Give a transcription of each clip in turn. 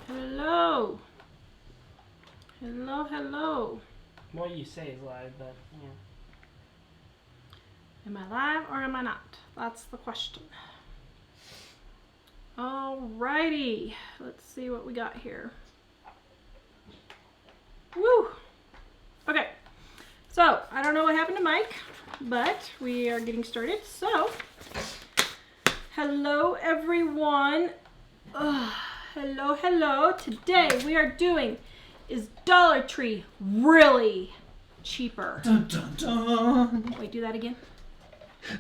Hello. Hello, hello. What you say is live, but yeah. Am I live or am I not? That's the question. Alrighty. Let's see what we got here. Woo! Okay. So, I don't know what happened to Mike, but we are getting started. So, hello everyone. Hello, hello. Today we are doing, is Dollar Tree really cheaper? Dun dun dun. Wait, do that again.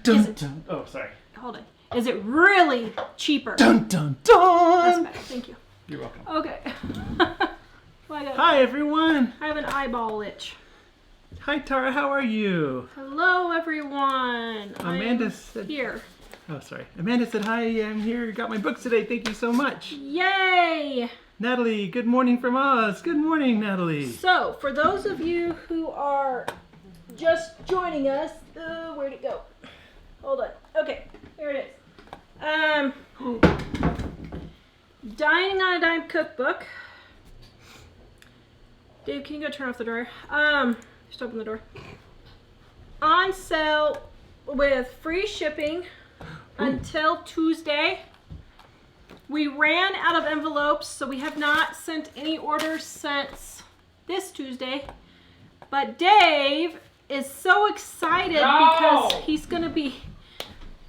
Dun dun. Oh, sorry. Hold it. Is it really cheaper? Dun dun That's dun. better. Thank you. You're welcome. Okay. Well, Hi everyone. I have an eyeball itch. Hi Tara, how are you? Hello, everyone. Amanda I'm said here. Oh, sorry. Amanda said hi. I'm here. Got my books today. Thank you so much. Yay! Natalie, good morning from us. Good morning, Natalie. So, for those of you who are just joining us, where'd it go? Hold on. Okay, here it is. Dining on a Dime cookbook. Dave, can you go turn off the door? Just open the door. On sale with free shipping until Tuesday. We ran out of envelopes, so we have not sent any orders since this Tuesday. But Dave is so excited because he's going to be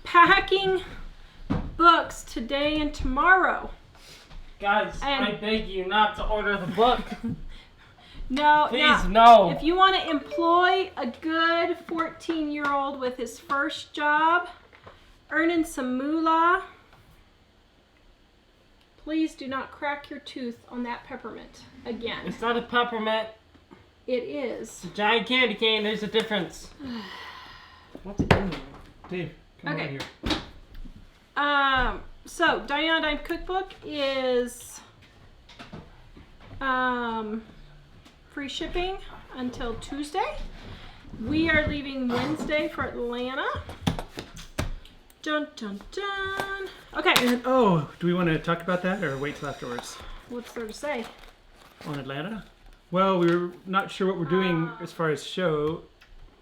packing books today and tomorrow. Guys, I beg you not to order the book. No, Please, no. If you want to employ a good 14-year-old with his first job, earning some moolah, please do not crack your tooth on that peppermint again. It's not a peppermint. It is. It's a giant candy cane. There's a difference. What's in there? Dave, come over here. So Dining on a Dime cookbook is free shipping until Tuesday. We are leaving Wednesday for Atlanta. Dun dun dun. Okay. And, do we want to talk about that or wait till afterwards? What's there to say? On Atlanta? Well, we're not sure what we're doing as far as show.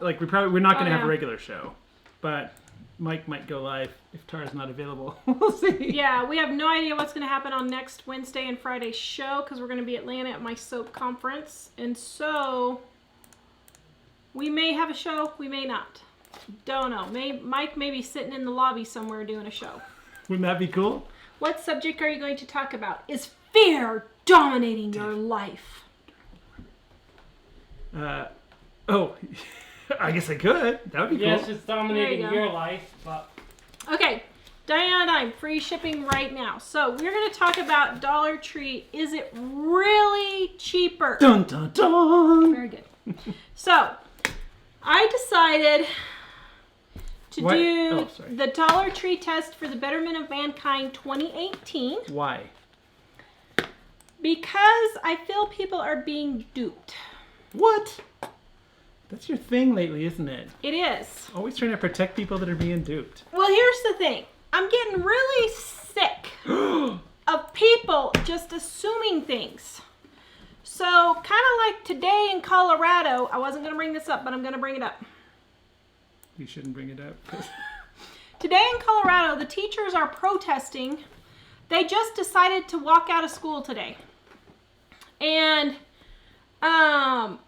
Like we're not going to have a regular show, but Mike might go live if Tara's not available. We'll see. Yeah, we have no idea what's going to happen on next Wednesday and Friday show because we're going to be in Atlanta at my soap conference, and so we may have a show, we may not. Don't know. Mike may be sitting in the lobby somewhere doing a show. Wouldn't that be cool? What subject are you going to talk about? Is fear dominating your life? I guess I could. That would be cool. Yes, it's dominating There you go. your life, but... Okay, Dining on a Dime, free shipping right now. So we're going to talk about Dollar Tree. Is it really cheaper? Dun dun dun. Very good. So I decided to do the Dollar Tree test for the Betterment of Mankind 2018. Why? Because I feel people are being duped. What? That's your thing lately, isn't it? It is. Always trying to protect people that are being duped. Well, here's the thing. I'm getting really sick of people just assuming things. So, kind of like today in Colorado, I wasn't going to bring this up, but I'm going to bring it up. You shouldn't bring it up. Today in Colorado, the teachers are protesting. They just decided to walk out of school today. And to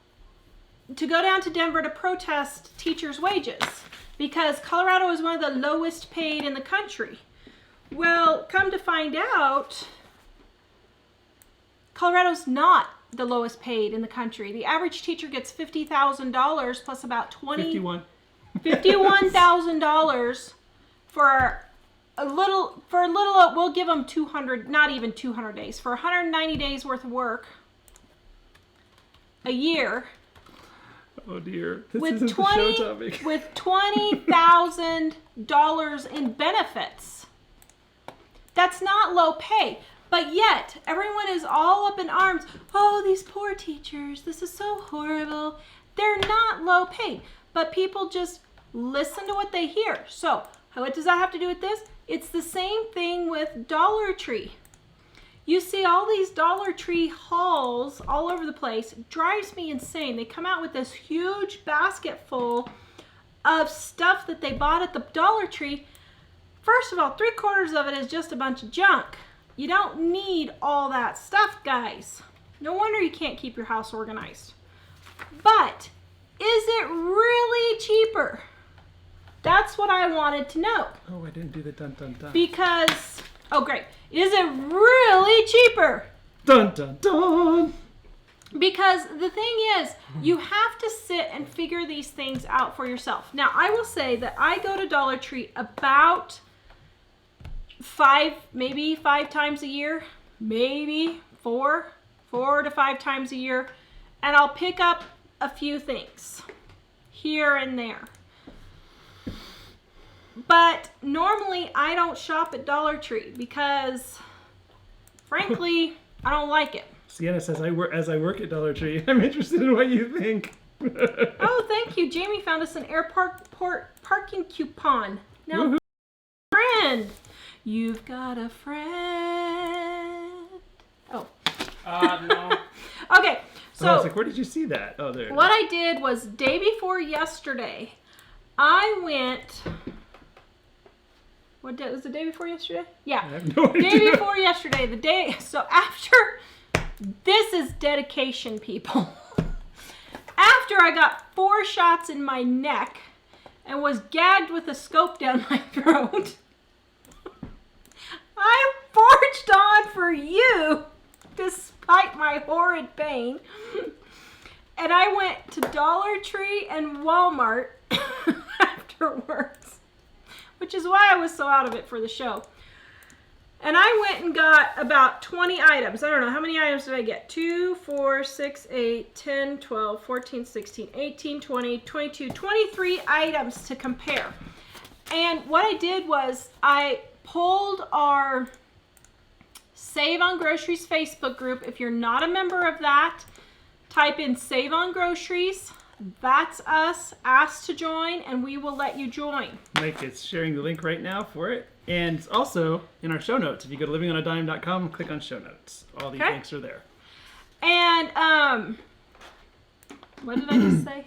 go down to Denver to protest teachers' wages because Colorado is one of the lowest paid in the country. Well, come to find out, Colorado's not the lowest paid in the country. The average teacher gets $50,000 plus about $51,000 for a little. We'll give them 200, not even 200 days, for 190 days worth of work a year. Oh dear, this with isn't the show topic. With $20,000 in benefits. That's not low pay. But yet, everyone is all up in arms. Oh, these poor teachers. This is so horrible. They're not low paid. But people just listen to what they hear. So, what does that have to do with this? It's the same thing with Dollar Tree. You see all these Dollar Tree hauls all over the place. It drives me insane. They come out with this huge basket full of stuff that they bought at the Dollar Tree. First of all, 3/4 of it is just a bunch of junk. You don't need all that stuff, guys. No wonder you can't keep your house organized. But is it really cheaper? That's what I wanted to know. Oh, I didn't do the dun dun dun. Because, oh great, is it really cheaper? Dun dun dun. Because the thing is, you have to sit and figure these things out for yourself. Now, I will say that I go to Dollar Tree about maybe five times a year, maybe four to five times a year, and I'll pick up a few things here and there. But normally I don't shop at Dollar Tree because, frankly, I don't like it. Sienna says, as I work at Dollar Tree, I'm interested in what you think. Oh, thank you. Jamie found us an parking coupon. Now, Woohoo. friend, you've got a friend. Oh. No. Okay, So I was so like, where did you see that? Oh, there. what I did was day before yesterday, I went. What day was the day before yesterday? Yeah. I have no idea. Day before yesterday, the day. So after, this is dedication, people. After I got 4 shots in my neck and was gagged with a scope down my throat, I forged on for you despite my horrid pain. And I went to Dollar Tree and Walmart afterwards, which is why I was so out of it for the show. And I went and got about 20 items. I don't know, how many items did I get? 2, 4, 6, 8, 10, 12, 14, 16, 18, 20, 22, 23 items to compare. And what I did was I pulled our Save on Groceries Facebook group. If you're not a member of that, type in Save on Groceries. That's us. Ask to join, and we will let you join. Mike is sharing the link right now for it. And it's also in our show notes. If you go to livingonadime.com, click on show notes. All these links are there. And, what did I just say?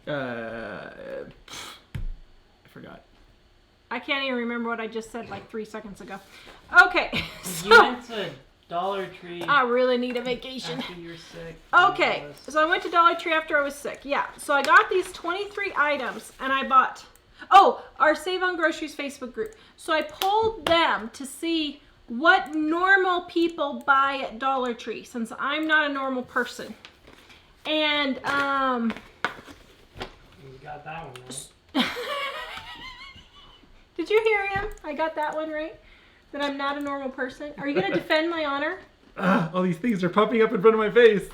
I forgot. I can't even remember what I just said like 3 seconds ago. Okay, You so went to Dollar Tree I really need a vacation. after you were sick. Okay, so I went to Dollar Tree after I was sick. Yeah, so I got these 23 items and I bought, our Save on Groceries Facebook group. So I pulled them to see what normal people buy at Dollar Tree, since I'm not a normal person. And, You got that one right. did you hear him? I got that one right? That I'm not a normal person? Are you going to defend my honor? All these things are popping up in front of my face.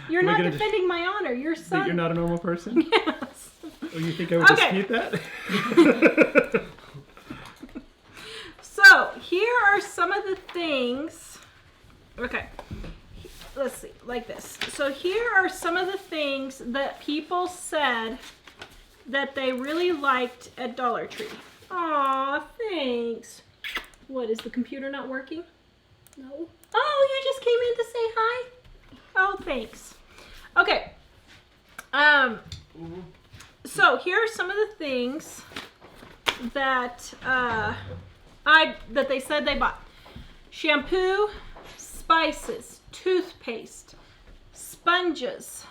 You're Am I not gonna defending my honor. Your Think son. you're not a normal person? Yes. Or you think I would Okay. dispute that? So here are some of the things. Okay. Let's see, like this. So here are some of the things that people said that they really liked at Dollar Tree. Aw, thanks. What, is the computer not working? No. Oh, you just came in to say hi? Oh, thanks. Okay. So here are some of the things that that they said they bought. Shampoo, spices, toothpaste, sponges,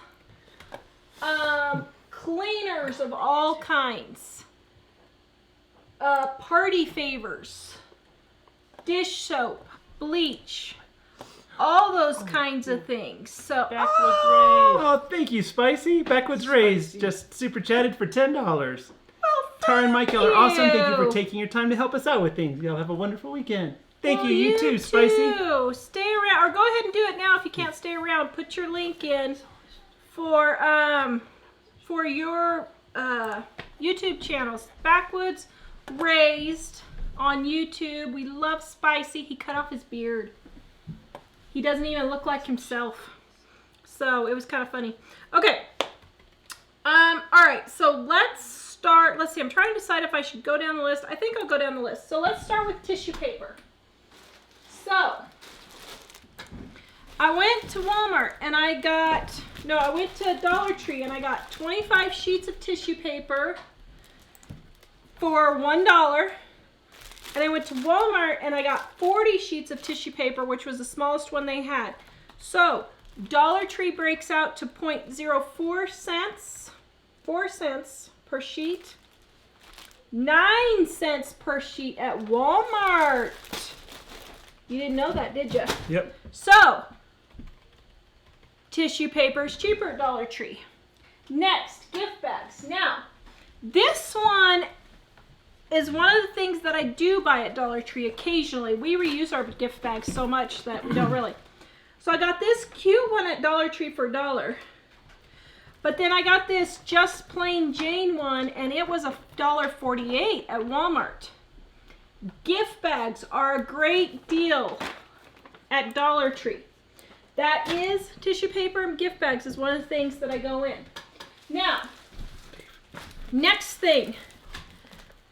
cleaners of all kinds, party favors, dish soap, bleach, all those kinds of things. So, Backwoods Oh, thank you, Spicy. Backwoods Raised just super chatted for $10. well, Tara and Michael are awesome. Thank you for you. taking your time to help us out with things. Y'all have a wonderful weekend. Thank Well, you. You too, Spicy. Stay around, or go ahead and do it now if you can't stay around. Put your link in for your YouTube channels. Backwoods Raised on YouTube. We love Spicy. He cut off his beard. He doesn't even look like himself. So it was kind of funny. Okay. All right. So let's start, let's see, I'm trying to decide if I should go down the list. I think I'll go down the list. So let's start with tissue paper. So, I went to Walmart and I went to Dollar Tree and I got 25 sheets of tissue paper for $1. And I went to Walmart and I got 40 sheets of tissue paper, which was the smallest one they had. So, Dollar Tree breaks out to 0.04 cents, 4 cents per sheet, 9 cents per sheet at Walmart. You didn't know that, did you? Yep. So, tissue paper is cheaper at Dollar Tree. Next, gift bags. Now, this one is one of the things that I do buy at Dollar Tree occasionally. We reuse our gift bags so much that we don't really. So I got this cute one at Dollar Tree for $1. But then I got this just plain Jane one and it was $1.48 at Walmart. Gift bags are a great deal at Dollar Tree. That is tissue paper and gift bags is one of the things that I go in. Now, next thing.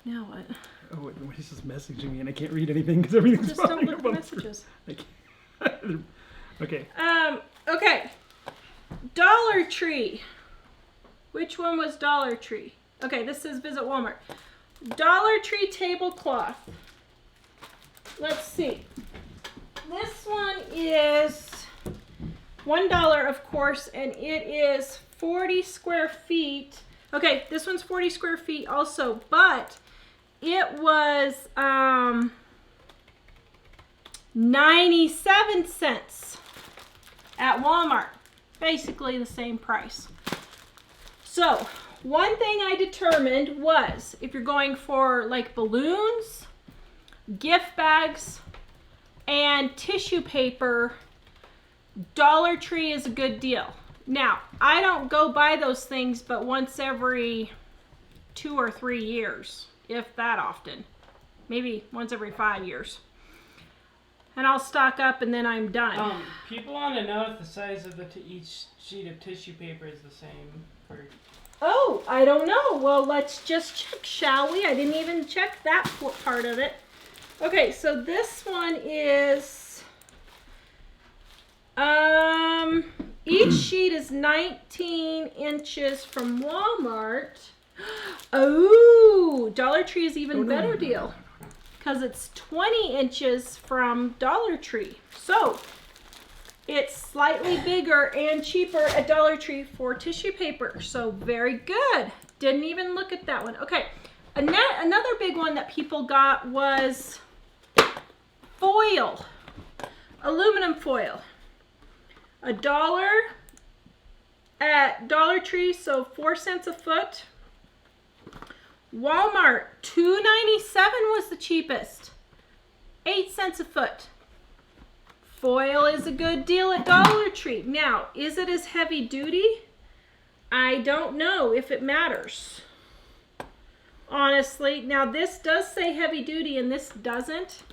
Now what? Oh, wait, he's just messaging me and I can't read anything because everything's Just don't popping look up at on the the screen. messages. Okay. Okay. Dollar Tree. Which one was Dollar Tree? Okay, this says visit Walmart. Dollar Tree tablecloth. Let's see. This one is $1, of course, and it is 40 square feet. Okay, this one's 40 square feet also, but it was 97 cents at Walmart. Basically the same price. So, one thing I determined was if you're going for like balloons, gift bags, and tissue paper, Dollar Tree is a good deal. Now, I don't go buy those things but once every 2 or 3 years, if that often. Maybe once every 5 years. And I'll stock up and then I'm done. People want to know if the size of each sheet of tissue paper is the same for... Oh, I don't know. Well, let's just check, shall we? I didn't even check that part of it. Okay, so this one is... each sheet is 19 inches from Walmart. Oh, Dollar Tree is even better deal. Because it's 20 inches from Dollar Tree. So, it's slightly bigger and cheaper at Dollar Tree for tissue paper. So, very good. Didn't even look at that one. Okay, another big one that people got was foil. Aluminum foil. $1 at Dollar Tree, so 4 cents a foot. Walmart, $2.97 was the cheapest. 8 cents a foot. Foil is a good deal at Dollar Tree. Now, is it as heavy duty? I don't know if it matters. Honestly, now this does say heavy duty and this doesn't.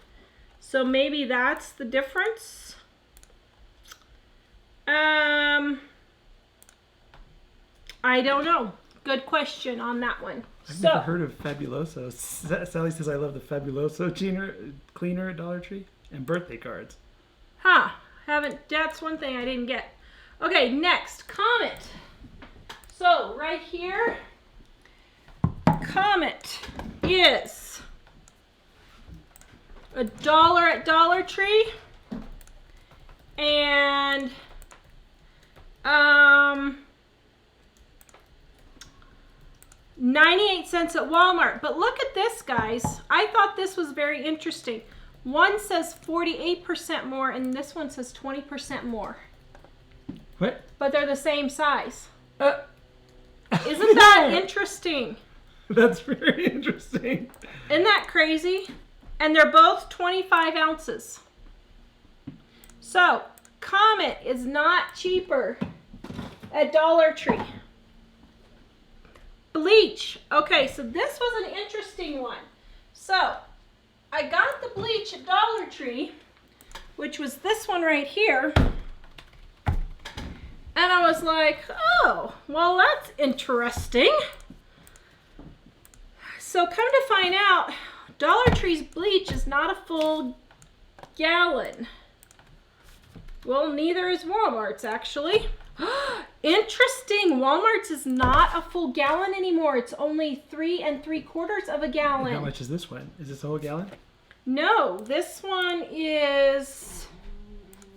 So maybe that's the difference. I don't know. Good question on that one. I've never heard of Fabuloso. Sally says I love the Fabuloso cleaner at Dollar Tree and birthday cards. Huh. That's one thing I didn't get. Okay, next, Comet. So, right here, Comet is $1 at Dollar Tree and 98 cents at Walmart. But look at this, guys. I thought this was very interesting. One says 48% more and this one says 20% more. What? But they're the same size. Isn't that interesting? That's very interesting. Isn't that crazy? And they're both 25 ounces. So, Comet is not cheaper at Dollar Tree. Bleach. Okay, so this was an interesting one. So, I got the bleach at Dollar Tree, which was this one right here. And I was like, oh, well, that's interesting. So come to find out, Dollar Tree's bleach is not a full gallon. Well, neither is Walmart's actually. Interesting. Walmart's is not a full gallon anymore. It's only 3 3/4 of a gallon. How much is this one? Is this a whole gallon? No, this one is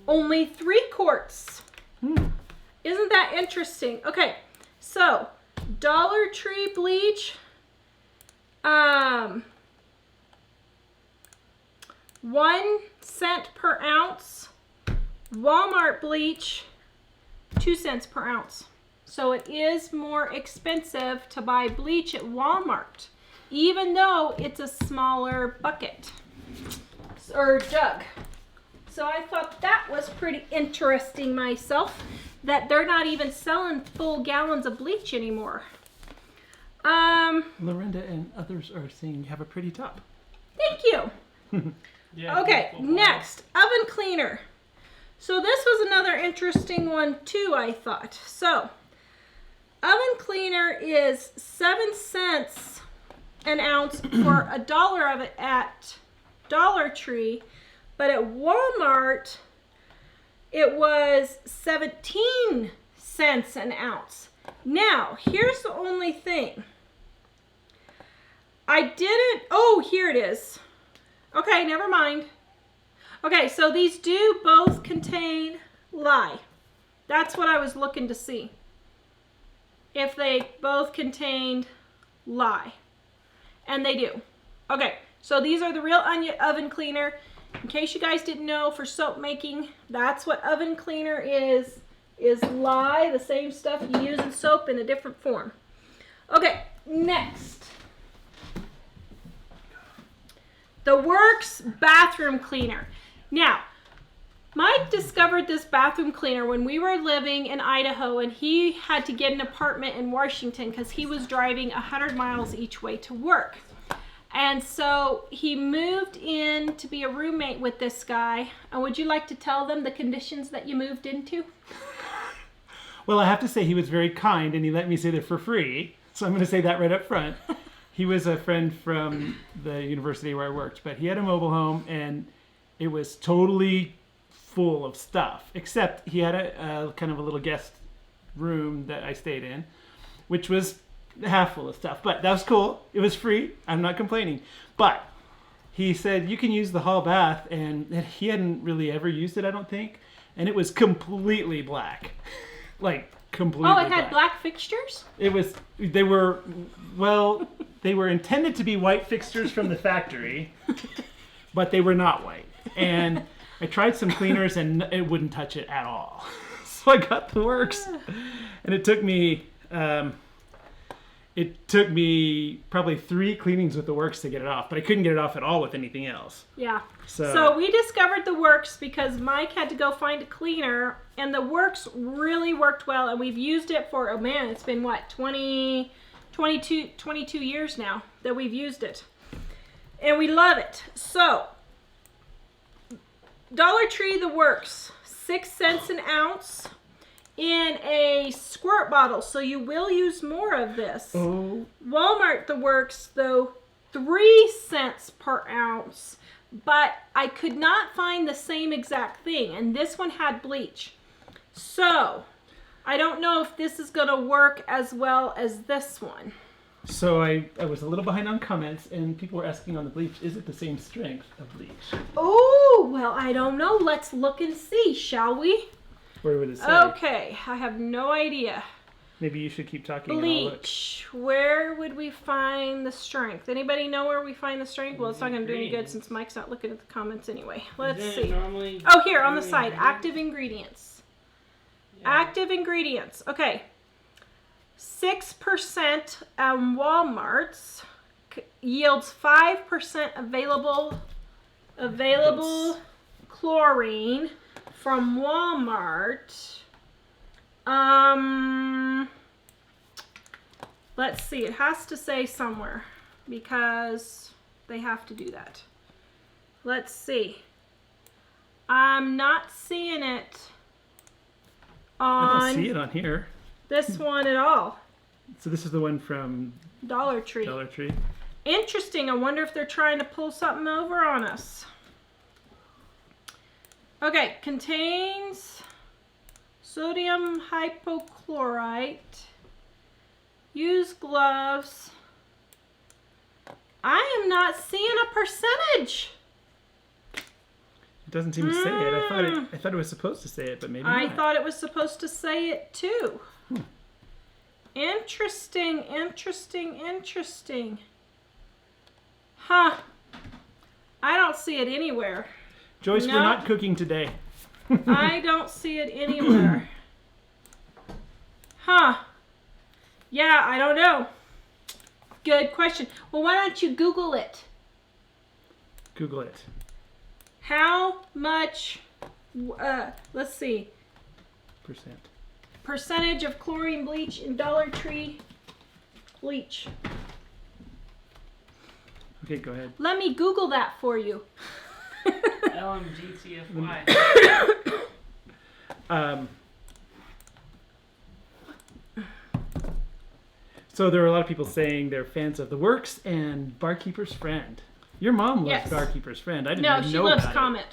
only 3 quarts. Isn't that interesting? Okay, so Dollar Tree bleach, 1 cent per ounce. Walmart bleach, 2 cents per ounce. So it is more expensive to buy bleach at Walmart, even though it's a smaller bucket or jug. So I thought that was pretty interesting myself, that they're not even selling full gallons of bleach anymore. Lorinda and others are saying you have a pretty top. Thank you. Yeah, Okay, beautiful. next, oven cleaner. So this was another interesting one too, I thought. So, oven cleaner is 7 cents an ounce for $1 of it at Dollar Tree, but at Walmart it was 17 cents an ounce. Now, here's the only thing. Oh, here it is. Okay, never mind. Okay, so these do both contain lye. That's what I was looking to see. If they both contained lye. And they do. Okay, so these are the real oven cleaner. In case you guys didn't know, for soap making, that's what oven cleaner is lye, the same stuff you use in soap in a different form. Okay, next. The Works bathroom cleaner. Now, Mike discovered this bathroom cleaner when we were living in Idaho, and he had to get an apartment in Washington because he was driving 100 miles each way to work. And so he moved in to be a roommate with this guy. And would you like to tell them the conditions that you moved into? Well, I have to say he was very kind and he let me stay there for free. So I'm going to say that right up front. He was a friend from the university where I worked, but he had a mobile home and it was totally full of stuff, except he had a kind of a little guest room that I stayed in, which was half full of stuff, but that was cool. It was free. I'm not complaining. But he said you can use the hall bath, and he hadn't really ever used it, I don't think, and it was completely black. Like completely Oh, it had black fixtures? They were intended to be white fixtures from the factory, but they were not white. And I tried some cleaners and it wouldn't touch it at all. So I got the Works, and it took me probably 3 cleanings with the Works to get it off, but I couldn't get it off at all with anything else. Yeah. So we discovered the Works because Mike had to go find a cleaner, and the Works really worked well, and we've used it for, oh man, it's been what, 22 years now that we've used it. And we love it. So, Dollar Tree, the Works, 6 cents an ounce in a squirt bottle, so you will use more of this. Oh. Walmart, the Works, though, 3 cents per ounce, but I could not find the same exact thing, and this one had bleach. So, I don't know if this is going to work as well as this one. So I was a little behind on comments, and people were asking on the bleach, is it the same strength of bleach? Oh, well, I don't know. Let's look and see, shall we? Where would it say? Okay, I have no idea. Maybe you should keep talking. Bleach. Where would we find the strength? Anybody know where we find the strength? Well, it's not going to do any good since Mike's not looking at the comments anyway. Let's see. Oh, here on the side. Active ingredients. Yeah. Active ingredients. Okay. 6% on Walmart's yields 5% available chlorine from Walmart. Let's see, it has to say somewhere because they have to do that. Let's see. I'm not seeing it on I don't see it on here. This one at all. So this is the one from Dollar Tree. Dollar Tree. Interesting. I wonder if they're trying to pull something over on us. Okay, contains sodium hypochlorite. Use gloves. I am not seeing a percentage. It doesn't seem to say it. I thought it was supposed to say it, but maybe I not. thought it was supposed to say it too. Interesting, interesting, interesting. Huh. I don't see it anywhere. Joyce, No. we're not cooking today. I don't see it anywhere. Huh. Yeah, I don't know. Good question. Well, why don't you Google it? Google it. How much, let's see, percentage of chlorine bleach in Dollar Tree bleach. Okay, go ahead. Let me Google that for you. LMGTFY. So there are a lot of people saying they're fans of The Works and Barkeeper's Friend. Your mom loves Yes. Barkeeper's Friend. I didn't No, even she know loves about Comet.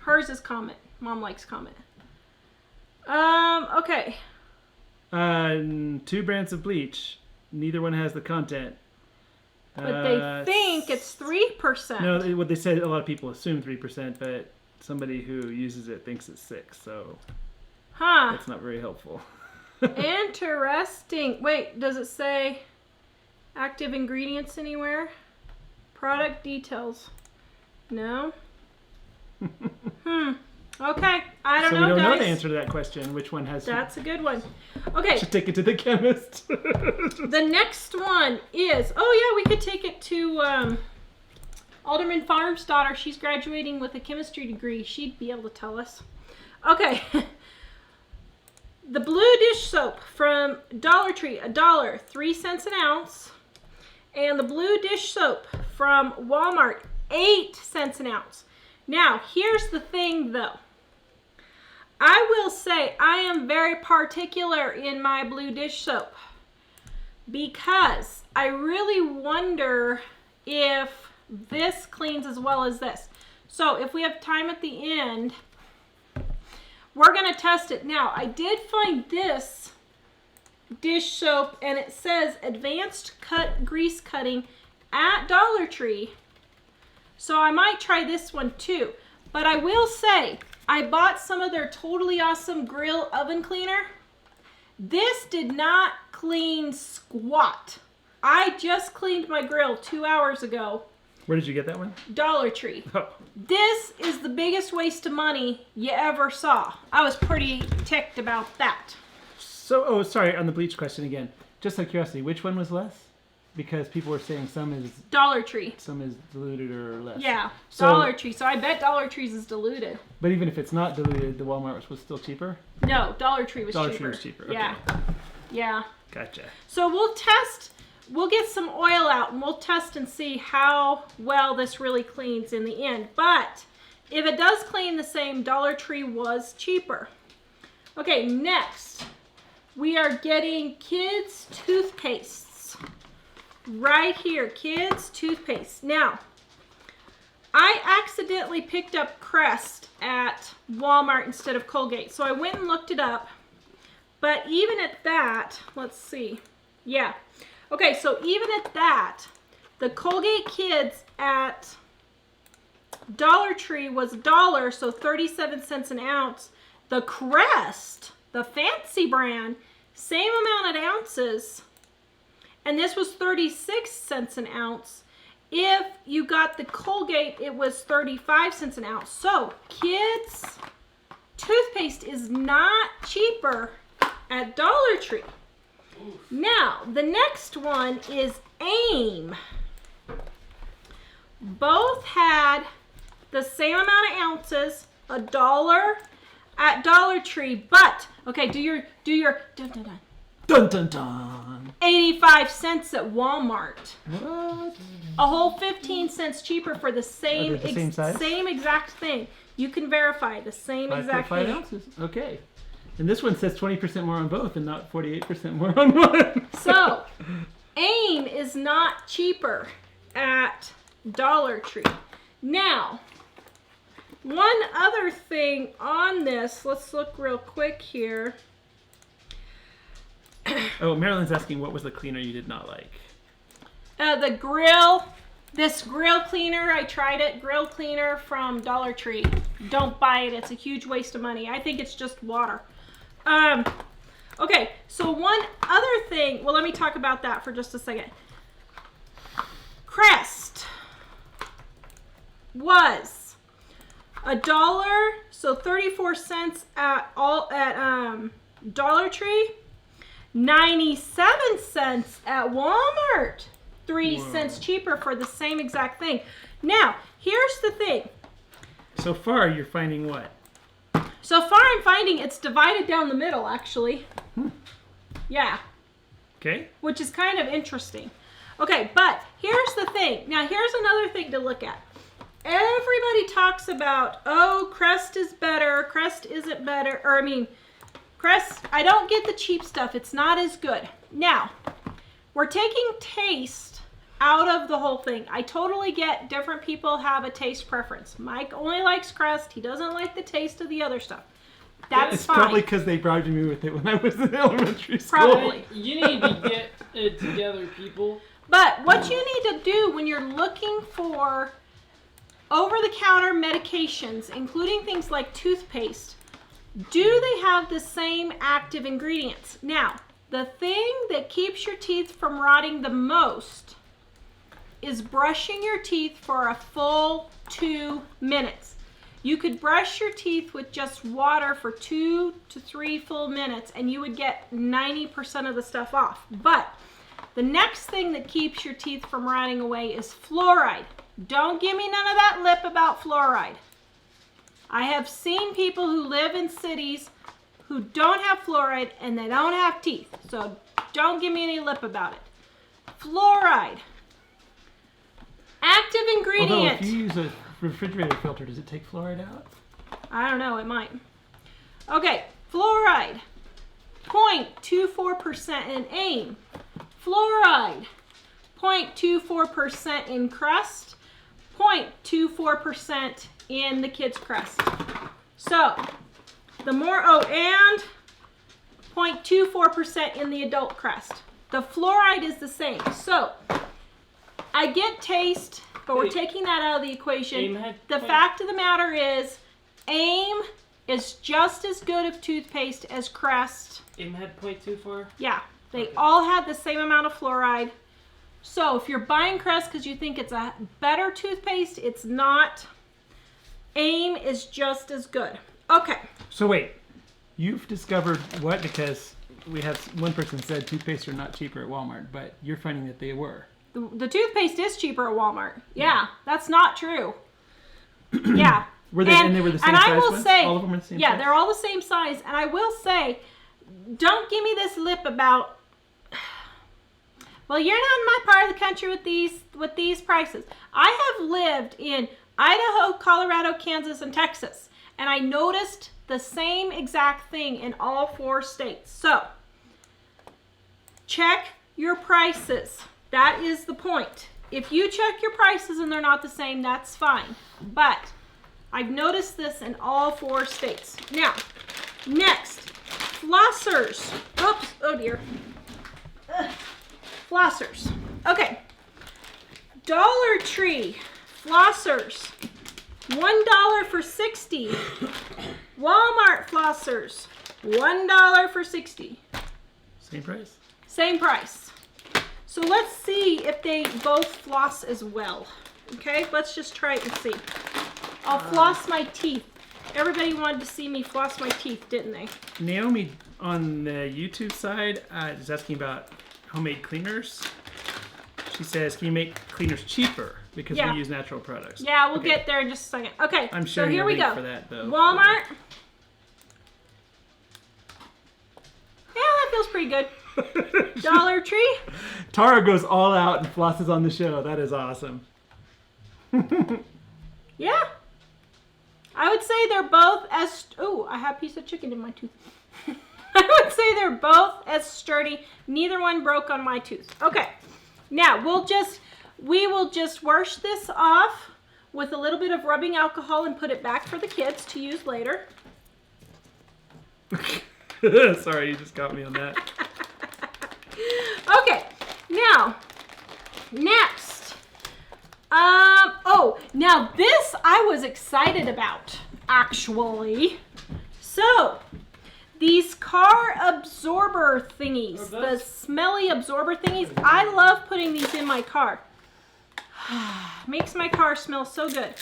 Hers is Comet. Mom likes Comet. Okay. it. 2 brands of bleach. Neither one has the content. But they think it's 3%. No, what they said, a lot of people assume 3%, but somebody who uses it thinks it's 6, so Huh. that's not very helpful. Interesting. Wait, does it say active ingredients anywhere? Product details. No? Okay. I don't So know, we don't know guys. the answer to that question. Which one has That's a good one. Okay. should take it to the chemist. The next one is, oh yeah, we could take it to Alderman Farm's daughter. She's graduating with a chemistry degree. She'd be able to tell us. Okay. The blue dish soap from Dollar Tree, $1, 3 cents an ounce. And the blue dish soap from Walmart, 8 cents an ounce. Now, here's the thing though. I will say I am very particular in my blue dish soap because I really wonder if this cleans as well as this. So if we have time at the end, we're going to test it. Now, I did find this dish soap and it says advanced cut grease cutting at Dollar Tree. So I might try this one too. But I will say, I bought some of their totally awesome grill oven cleaner. This did not clean squat. I just cleaned my grill 2 hours ago. Where did you get that one? Dollar Tree. Oh. This is the biggest waste of money you ever saw. I was pretty ticked about that. So, sorry, on the bleach question again. Just out of curiosity, which one was less? Because people were saying some is Dollar Tree. diluted or less. Yeah, So- Dollar Tree. So I bet Dollar Tree's is diluted. But even if it's not diluted, the Walmart was still cheaper? No, Dollar Tree was Dollar cheaper. Tree was cheaper, okay. Yeah. Yeah. Gotcha. So we'll test, we'll get some oil out and we'll test and see how well this really cleans in the end. But if it does clean the same, Dollar Tree was cheaper. Okay, next we are getting kids' toothpastes. Right here, kids' toothpaste. Now, I accidentally picked up Crest at Walmart instead of Colgate. So I went and looked it up. But even at that, let's see. Yeah. Okay, so even at that, the Colgate Kids at Dollar Tree was $1, so 37 cents an ounce. The Crest, the fancy brand, same amount of ounces, and this was 36 cents an ounce. If you got the Colgate, it was 35 cents an ounce. So, kids' toothpaste is not cheaper at Dollar Tree. Now, the next one is AIM. Both had the same amount of ounces, $1 at Dollar Tree, but okay, do your dun dun dun. Dun dun dun. 85 cents at Walmart. What? A whole 15 cents cheaper for the same, they're the same size? same exact thing. You can verify the same exact 5.5 thing. ounces. Okay. And this one says 20% more on both and not 48% more on one. So, AIM is not cheaper at Dollar Tree. Now, one other thing on this, let's look real quick here. Oh, Marilyn's asking what was the cleaner you did not like? The grill, this grill cleaner, I tried it, grill cleaner from Dollar Tree. Don't buy it, it's a huge waste of money. I think it's just water. Okay, so one other thing, well, let me talk about that for just a second. Crest was $1, so 34 cents at Dollar Tree, 97 cents at Walmart. 3 cents cheaper for the same exact thing. Now, here's the thing. So far, you're finding what? So far, I'm finding it's divided down the middle, actually. Yeah. Okay. Which is kind of interesting. Okay, but here's the thing. Now, here's another thing to look at. Everybody talks about, oh, Crest is better, Crest isn't better, or I mean, Crest, I don't get the cheap stuff. It's not as good. Now, we're taking taste out of the whole thing. I totally get different people have a taste preference. Mike only likes Crest. He doesn't like the taste of the other stuff. That's it's fine. Probably because they bribed me with it when I was in elementary school. Probably. You need to get it together, people. But what you need to do when you're looking for over-the-counter medications, including things like toothpaste, do they have the same active ingredients? Now, the thing that keeps your teeth from rotting the most is brushing your teeth for a full 2 minutes. You could brush your teeth with just water for 2 to 3 full minutes and you would get 90% of the stuff off. But the next thing that keeps your teeth from rotting away is fluoride. Don't give me none of that lip about fluoride. I have seen people who live in cities who don't have fluoride and they don't have teeth. So don't give me any lip about it. Fluoride. Active ingredient. Although if you use a refrigerator filter, does it take fluoride out? I don't know, it might. Okay, fluoride. 0.24% in AIM. Fluoride. 0.24% in Crest. 0.24% in the Kids Crest. So, the more, oh, and 0.24% in the Adult Crest. The fluoride is the same. So, I get taste, but we're taking that out of the equation. The fact of the matter is, AIM is just as good of toothpaste as Crest. AIM had 0.24? Yeah, they all had the same amount of fluoride. So if you're buying Crest because you think it's a better toothpaste, it's not. AIM is just as good. Okay. So wait, you've discovered what? Because we have one person said toothpaste are not cheaper at Walmart, but you're finding that they were. The toothpaste is cheaper at Walmart. Yeah, that's not true. Yeah. Were they, and they were the same size I will ones? say, all of them were the same yeah, size? they're all the same size. And I will say, don't give me this lip about, well, you're not in my part of the country with these prices. I have lived in Idaho, Colorado, Kansas, and Texas, and I noticed the same exact thing in all 4 states. So, check your prices. That is the point. If you check your prices and they're not the same, that's fine. But I've noticed this in all 4 states. Now, next, flossers. Oops, oh dear. Flossers. Okay. Dollar Tree flossers. $1 for 60. Walmart flossers. $1 for 60. Same price? Same price. So let's see if they both floss as well. Okay, let's just try it and see. I'll floss my teeth. Everybody wanted to see me floss my teeth, didn't they? Naomi on the YouTube side is asking about homemade cleaners. She says, can you make cleaners cheaper? Because we use natural products. Yeah, we'll get there in just a second. Okay, I'm so sharing here a we link go. for that, though. Walmart. Yeah, that feels pretty good. Dollar Tree. Tara goes all out and flosses on the show. That is awesome. Yeah. I would say they're both as... Oh, I have a piece of chicken in my tooth. I would say they're both as sturdy. Neither one broke on my tooth. Okay. Now, we will just wash this off with a little bit of rubbing alcohol and put it back for the kids to use later. Sorry, you just got me on that. Okay, now, next. Now this I was excited about, actually. So, these car absorber thingies, the smelly absorber thingies, I love putting these in my car. Makes my car smell so good.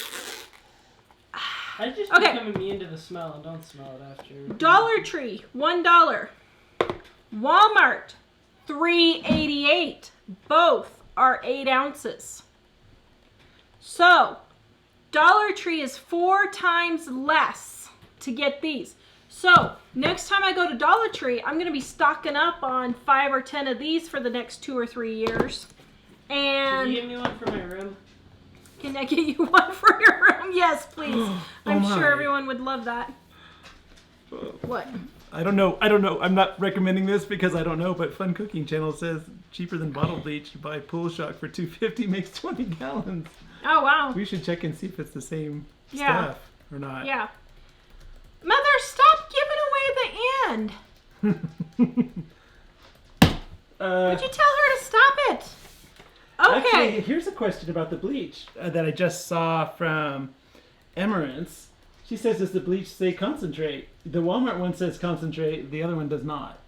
I just become immune to the smell and don't smell it after. Dollar Tree, $1. Walmart, $3.88. Both are 8 ounces. So, Dollar Tree is 4 times less to get these. So, next time I go to Dollar Tree, I'm going to be stocking up on 5 or 10 of these for the next 2 or 3 years. And can you give me one for my room? Can I get you one for your room? Yes, please. I'm sure everyone would love that. What? I don't know. I'm not recommending this because I don't know, but Fun Cooking Channel says cheaper than bottled bleach. You buy Pool Shock for $2.50, makes 20 gallons. Oh, wow. We should check and see if it's the same stuff or not. Yeah. Mother, stop giving away the end. Would you tell her to stop it? Okay. Actually, here's a question about the bleach that I just saw from Emerance. She says, does the bleach say concentrate? The Walmart one says concentrate, the other one does not.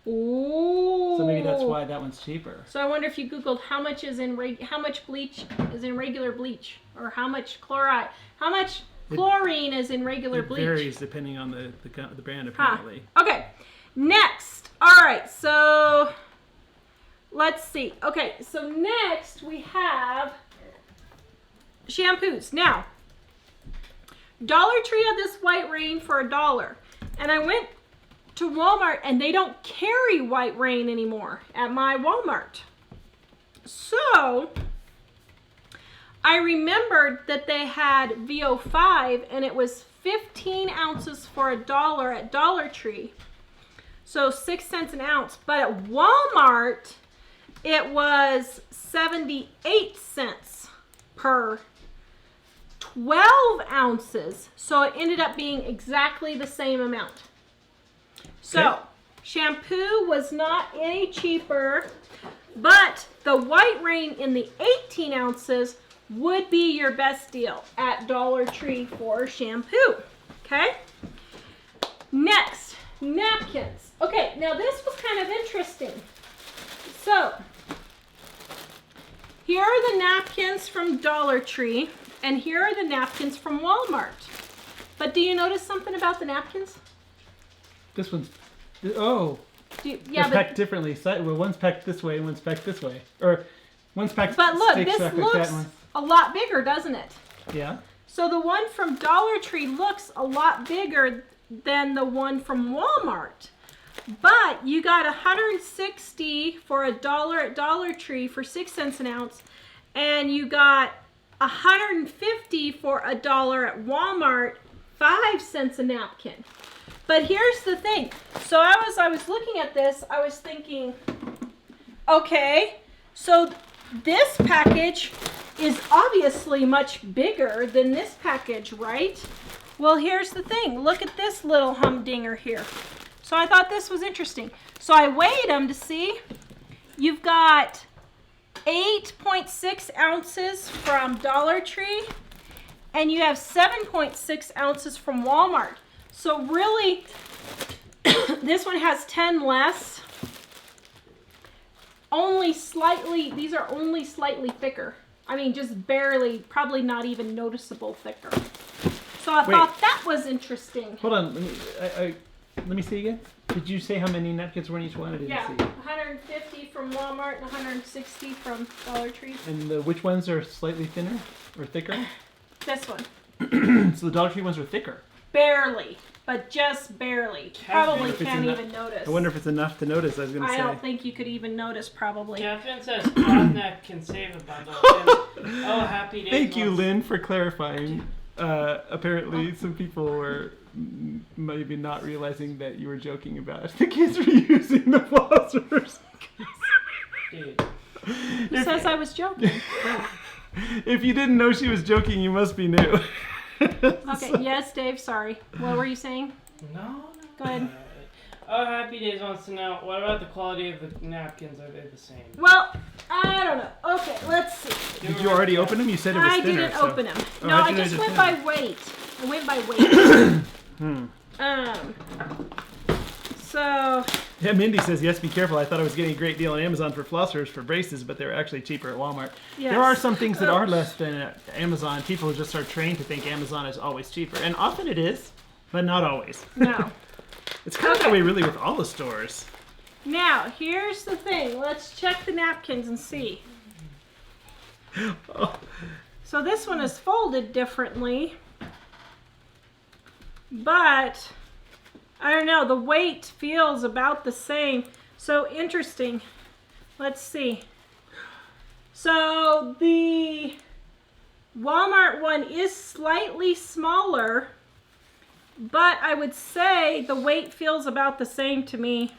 Ooh. So maybe that's why that one's cheaper. So I wonder if you Googled how much bleach is in regular bleach, or how much chlorine is in regular bleach. It varies depending on the brand, apparently. Okay. Next. All right. So let's see. Okay. So next we have shampoos. Now, Dollar Tree had this White Rain for $1, and I went to Walmart and they don't carry White Rain anymore at my Walmart. So I remembered that they had VO5 and it was 15 ounces for $1 at Dollar Tree. So 6 cents an ounce. But at Walmart, it was 78 cents per 12 ounces. So it ended up being exactly the same amount. So, shampoo was not any cheaper, but the White Rain in the 18 ounces would be your best deal at Dollar Tree for shampoo. Okay? Next, napkins. Okay, now this was kind of interesting. So, here are the napkins from Dollar Tree, and here are the napkins from Walmart. But do you notice something about the napkins? This one's, they're packed differently. Well, one's packed this way and one's packed this way. Or one's packed But look, six this like looks that a lot bigger, doesn't it? Yeah. So the one from Dollar Tree looks a lot bigger than the one from Walmart. But you got 160 for $1 at Dollar Tree for 6 cents an ounce. And you got 150 for $1 at Walmart, 5 cents a napkin. But here's the thing. So I was looking at this, I was thinking, okay, so this package is obviously much bigger than this package, right? Well, here's the thing. Look at this little humdinger here. So I thought this was interesting. So I weighed them to see. You've got 8.6 ounces from Dollar Tree, and you have 7.6 ounces from Walmart. So really, this one has 10 less. Only slightly, these are only slightly thicker. I mean, just barely, probably not even noticeable thicker. So I thought that was interesting. Hold on, let me see again. Did you say how many napkins were in each one? I didn't see. 150 from Walmart and 160 from Dollar Tree. And which ones are slightly thinner or thicker? This one. So the Dollar Tree ones are thicker. Barely, but just barely. Probably can't even notice. I wonder if it's enough to notice, I was going to say. I don't think you could even notice, probably. Catherine says cloth napkin save a bundle. Oh, happy days. Thank you, Lynn, for clarifying. Apparently, some people were maybe not realizing that you were joking about the kids reusing the flossers. Dude. Who says I was joking? If you didn't know she was joking, you must be new. Okay, yes, Dave, sorry. What were you saying? No. Go ahead. Oh, Happy Days wants to know, what about the quality of the napkins? Are they the same? Well, I don't know. Okay, let's see. Did you already open them? You said it was I thinner. didn't open them. Oh, No, how'd I you know just it was went thinner? by weight. I went by weight. So... Yeah, Mindy says, yes, be careful. I thought I was getting a great deal on Amazon for flossers for braces, but they were actually cheaper at Walmart. Yes. There are some things that are less than at Amazon. People just are trained to think Amazon is always cheaper. And often it is, but not always. No. It's kind of that way really with all the stores. Now, here's the thing. Let's check the napkins and see. Oh. So this one is folded differently, but I don't know, the weight feels about the same. So interesting. Let's see. So the Walmart one is slightly smaller, but I would say the weight feels about the same to me.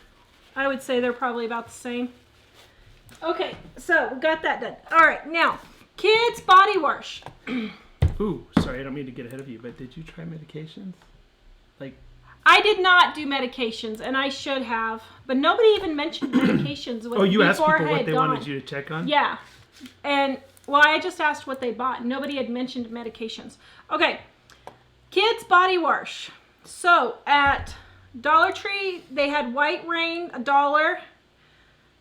I would say they're probably about the same. Okay, so we got that done. All right, now, kids body wash. Ooh, sorry, I don't mean to get ahead of you, but did you try medications? Like, I did not do medications, and I should have, but nobody even mentioned medications. oh, you asked before people I what they had wanted gone. you to check on? Yeah, and well, I just asked what they bought. Nobody had mentioned medications. Okay, kids body wash. So at Dollar Tree, they had White Rain, $1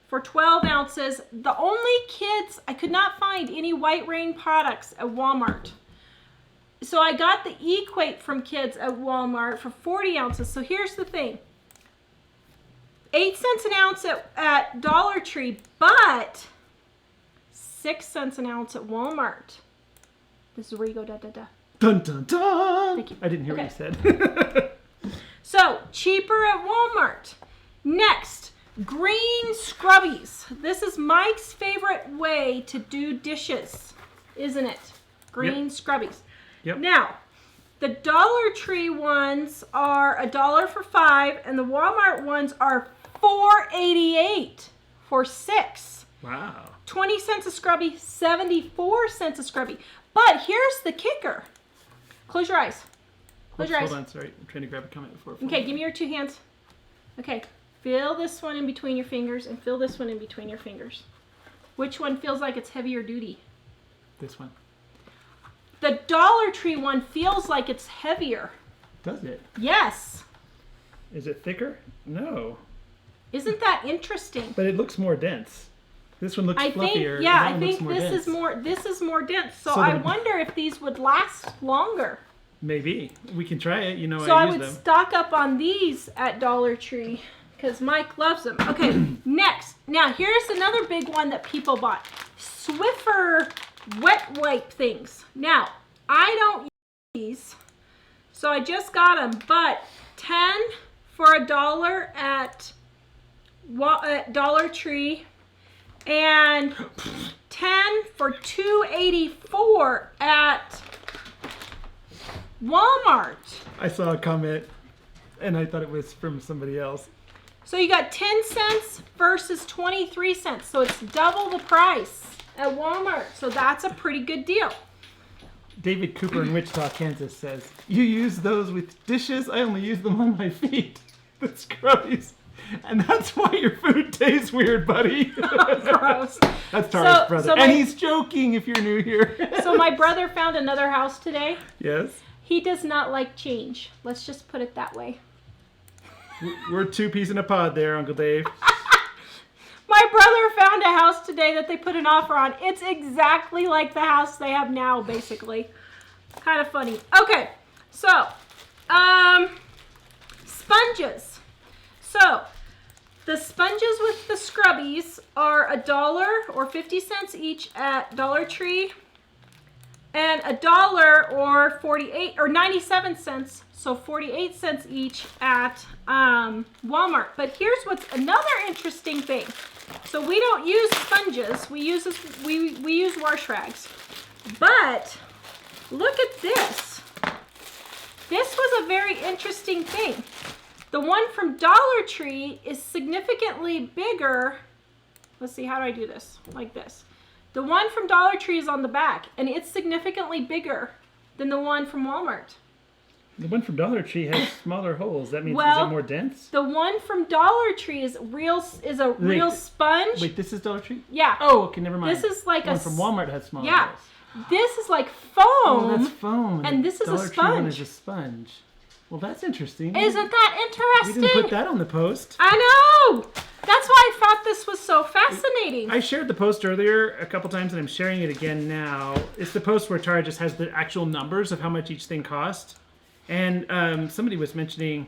for 12 ounces. The only kids, I could not find any White Rain products at Walmart. So I got the Equate from kids at Walmart for 40 ounces. So here's the thing. 8 cents an ounce at Dollar Tree, but 6 cents an ounce at Walmart. This is where you go da-da-da. Dun, dun, dun. Thank you. I didn't hear Okay. what you said. So, cheaper at Walmart. Next, green scrubbies. This is Mike's favorite way to do dishes, isn't it? Green scrubbies. Yep. Now, the Dollar Tree ones are $1 for 5, and the Walmart ones are $4.88 for 6. Wow. 20 cents a scrubby, 74 cents a scrubby. But here's the kicker. Close your eyes. Close your eyes. Hold on, sorry. I'm trying to grab a comment before. Okay, give me your 2 hands. Okay, feel this one in between your fingers and feel this one in between your fingers. Which one feels like it's heavier duty? This one. The Dollar Tree one feels like it's heavier. Does it? Yes. Is it thicker? No. Isn't that interesting? But it looks more dense. This one looks I fluffier. think, and yeah, that I one think looks more this dense. is more dense. So So I the- wonder if these would last longer. Maybe. We can try it. You know, So I I use would them. stock up on these at Dollar Tree because Mike loves them. Okay, next. Now, here's another big one that people bought. Swiffer wet wipe things. Now, I don't use these, so I just got them, but 10 for $1 at Dollar Tree and 10 for $2.84 at Walmart. I saw a comment, and I thought it was from somebody else. So you got 10 cents versus 23 cents. So it's double the price at Walmart. So that's a pretty good deal. David Cooper in Wichita, Kansas says, "You use those with dishes? I only use them on my feet." The scrubbies. And that's why your food tastes weird, buddy. Gross. That's Tara's brother. so And he's joking if you're new here. So my brother found another house today. Yes. He does not like change. Let's just put it that way. We're 2 peas in a pod there, Uncle Dave. My brother found a house today that they put an offer on. It's exactly like the house they have now, basically. Kind of funny. Okay, so, sponges. So, the sponges with the scrubbies are $1 or 50 cents each at Dollar Tree, and $1 or 48 or 97 cents, so 48 cents each at Walmart. But here's what's another interesting thing. So we don't use sponges. We use we use wash rags. But look at this. This was a very interesting thing. The one from Dollar Tree is significantly bigger let's see, how do I do this? Like this. The one from Dollar Tree is on the back, and it's significantly bigger than the one from Walmart. The one from Dollar Tree has smaller holes. That means is Well, it more dense? The one from Dollar Tree is a real sponge. Wait, this is Dollar Tree? Yeah. Oh, okay, never mind. This is like the one from Walmart has smaller yeah. holes. This is like foam. Oh, that's foam. And this is Dollar a Tree one sponge. is a sponge. Well, that's interesting. Isn't that interesting? We didn't put that on the post. I know. That's why I thought this was so fascinating. I shared the post earlier a couple times, and I'm sharing it again now. It's the post where Tara just has the actual numbers of how much each thing cost. And somebody was mentioning,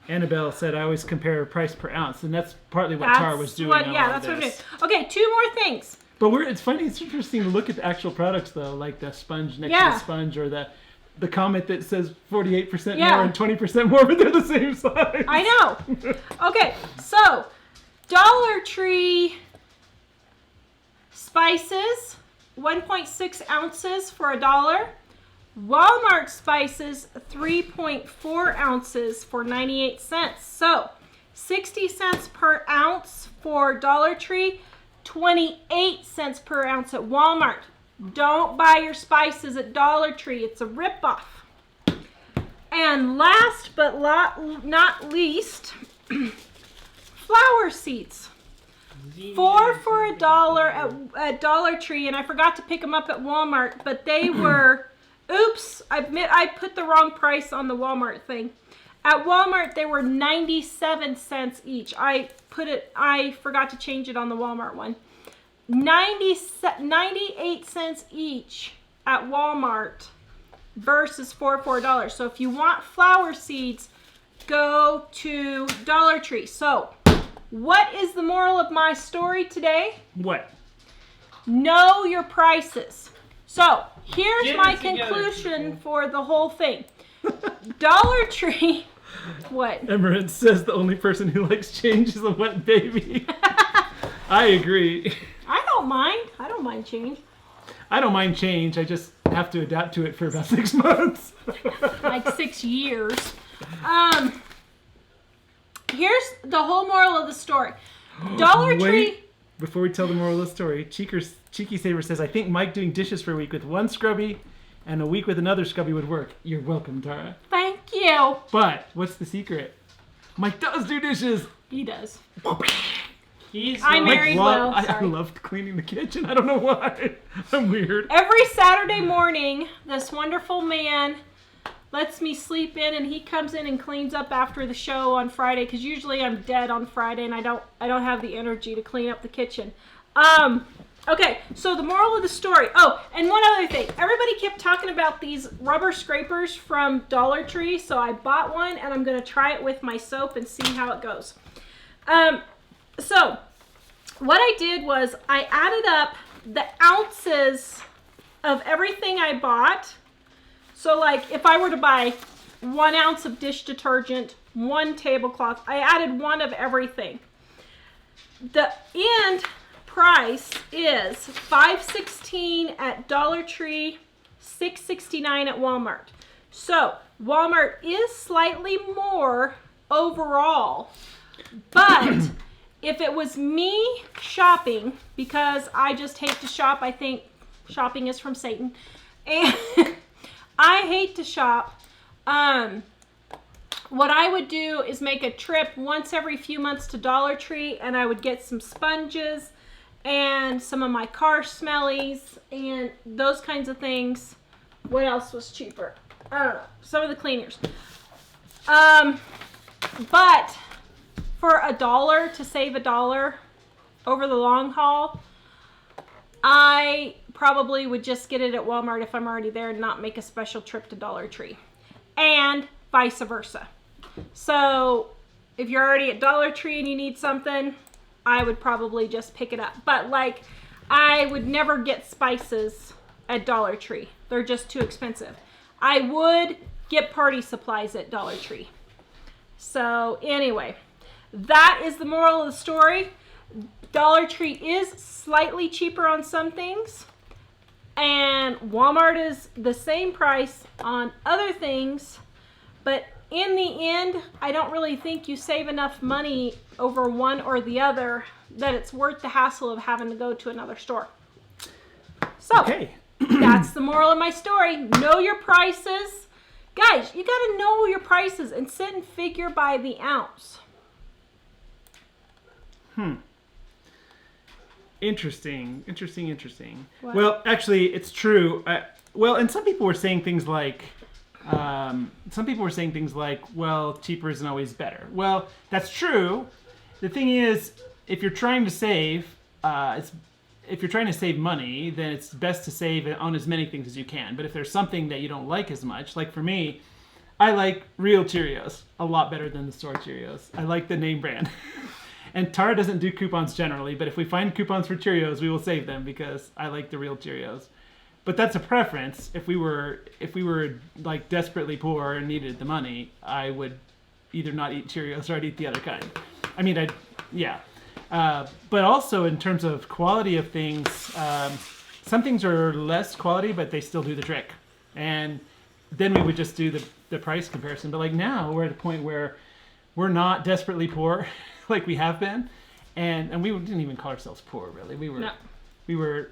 Annabelle said, I always compare price per ounce. And that's partly what Tara was doing. That's what it is. Okay, 2 more things. But it's funny, it's interesting to look at the actual products, though, like the sponge next to the sponge, or the Comet that says 48% more and 20% more, but they're the same size. I know. Okay, so Dollar Tree spices, 1.6 ounces for $1. Walmart spices, 3.4 ounces for 98 cents. So 60 cents per ounce for Dollar Tree, 28 cents per ounce at Walmart. Don't buy your spices at Dollar Tree. It's a ripoff. And last but not least, flower seeds. 4 for $1 at Dollar Tree, and I forgot to pick them up at Walmart, but they were, oops, I admit I put the wrong price on the Walmart thing. At Walmart, they were 97 cents each. I forgot to change it on the Walmart one. 98 cents each at Walmart versus $4 for $1. So if you want flower seeds, go to Dollar Tree. So what is the moral of my story today? What? Know your prices. So here's Get my it together, conclusion people. for the whole thing. Dollar Tree, what? Emerald says the only person who likes change is a wet baby. I agree. I don't mind. I don't mind change. I don't mind change. I just have to adapt to it for about 6 months. Like 6 years. Here's the whole moral of the story. Dollar Tree. Before we tell the moral of the story, Cheeky Saber says, I think Mike doing dishes for a week with one scrubby and a week with another scrubby would work. You're welcome, Tara. Thank you. But what's the secret? Mike does do dishes. He does. I married well. I loved cleaning the kitchen. I don't know why. I'm weird. Every Saturday morning, this wonderful man lets me sleep in, and he comes in and cleans up after the show on Friday, because usually I'm dead on Friday and I don't have the energy to clean up the kitchen. Okay, so the moral of the story. Oh, and one other thing. Everybody kept talking about these rubber scrapers from Dollar Tree, so I bought one, and I'm going to try it with my soap and see how it goes. So what I did was I added up the ounces of everything I bought. So like if I were to buy 1 ounce of dish detergent, 1 tablecloth, I added 1 of everything. The end price is $5.16 at Dollar Tree, $6.69 at Walmart. So Walmart is slightly more overall, but if it was me shopping, because I just hate to shop, I think shopping is from Satan, and I hate to shop, what I would do is make a trip once every few months to Dollar Tree, and I would get some sponges and some of my car smellies and those kinds of things. What else was cheaper? I don't know. Some of the cleaners. But for $1, to save $1 over the long haul, I probably would just get it at Walmart if I'm already there and not make a special trip to Dollar Tree. And vice versa. So if you're already at Dollar Tree and you need something, I would probably just pick it up. But like, I would never get spices at Dollar Tree. They're just too expensive. I would get party supplies at Dollar Tree. So anyway, that is the moral of the story. Dollar Tree is slightly cheaper on some things, and Walmart is the same price on other things, But in the end, I don't really think you save enough money over one or the other that it's worth the hassle of having to go to another store. So, Okay. that's the moral of my story. Know your prices. Guys, you got to know your prices and sit and figure by the ounce. Interesting. What? Well, actually, it's true. And some people were saying things like, well, cheaper isn't always better. Well, that's true. The thing is, if you're trying to save, money, then it's best to save on as many things as you can. But if there's something that you don't like as much, like for me, I like real Cheerios a lot better than the store Cheerios. I like the name brand. And Tara doesn't do coupons generally, but if we find coupons for Cheerios, we will save them because I like the real Cheerios. But that's a preference. If we were like desperately poor and needed the money, I would either not eat Cheerios or I'd eat the other kind. I mean, but also in terms of quality of things, some things are less quality, but they still do the trick. And then we would just do the price comparison. But like now, we're at a point where we're not desperately poor like we have been, and we didn't even call ourselves poor really. We were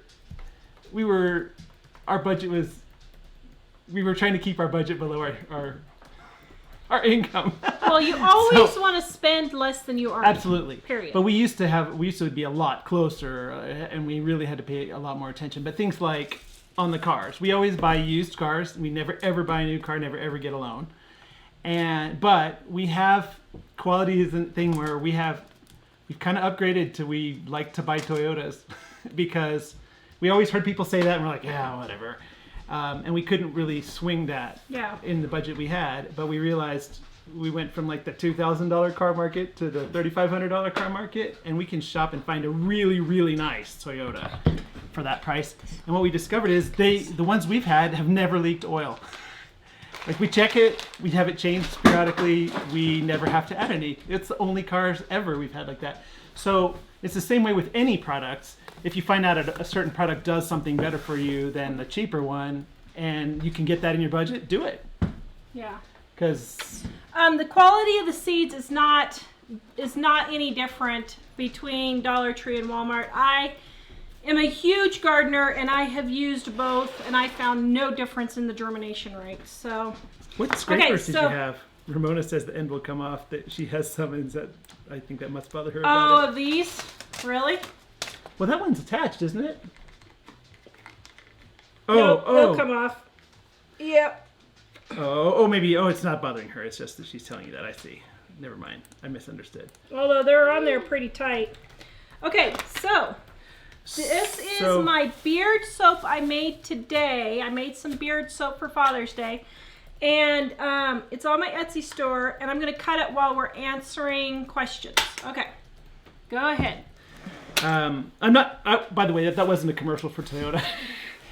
our budget was, we were trying to keep our budget below our income. Well, you always want to spend less than you earn. Absolutely. Period. But we used to be a lot closer, and we really had to pay a lot more attention. But things like on the cars, we always buy used cars. We never ever buy a new car, never ever get a loan. But we have, quality is a thing where we've kind of upgraded to, we like to buy Toyotas because we always heard people say that and we're like, yeah, whatever. And we couldn't really swing that in the budget we had, but we realized we went from like the $2,000 car market to the $3,500 car market, and we can shop and find a really, really nice Toyota for that price. And what we discovered is the ones we've had have never leaked oil. Like we check it, we have it changed periodically, we never have to add any. It's the only cars ever we've had like that. So it's the same way with any products. If you find out a certain product does something better for you than the cheaper one, and you can get that in your budget, do it. Yeah. Because the quality of the seeds is not any different between Dollar Tree and Walmart. I am a huge gardener, and I have used both, and I found no difference in the germination rate. So, what scrapers did you have? Ramona says the end will come off. That she has some, and that I think that must bother her. About of these, really? Well, that one's attached, isn't it? They'll come off. Yep. Maybe it's not bothering her. It's just that she's telling you that. I see. Never mind. I misunderstood. Although they're on there pretty tight. Okay, so this is my beard soap I made today. I made some beard soap for Father's Day. And it's on my Etsy store, and I'm going to cut it while we're answering questions. Okay, go ahead. By the way, that wasn't a commercial for Toyota.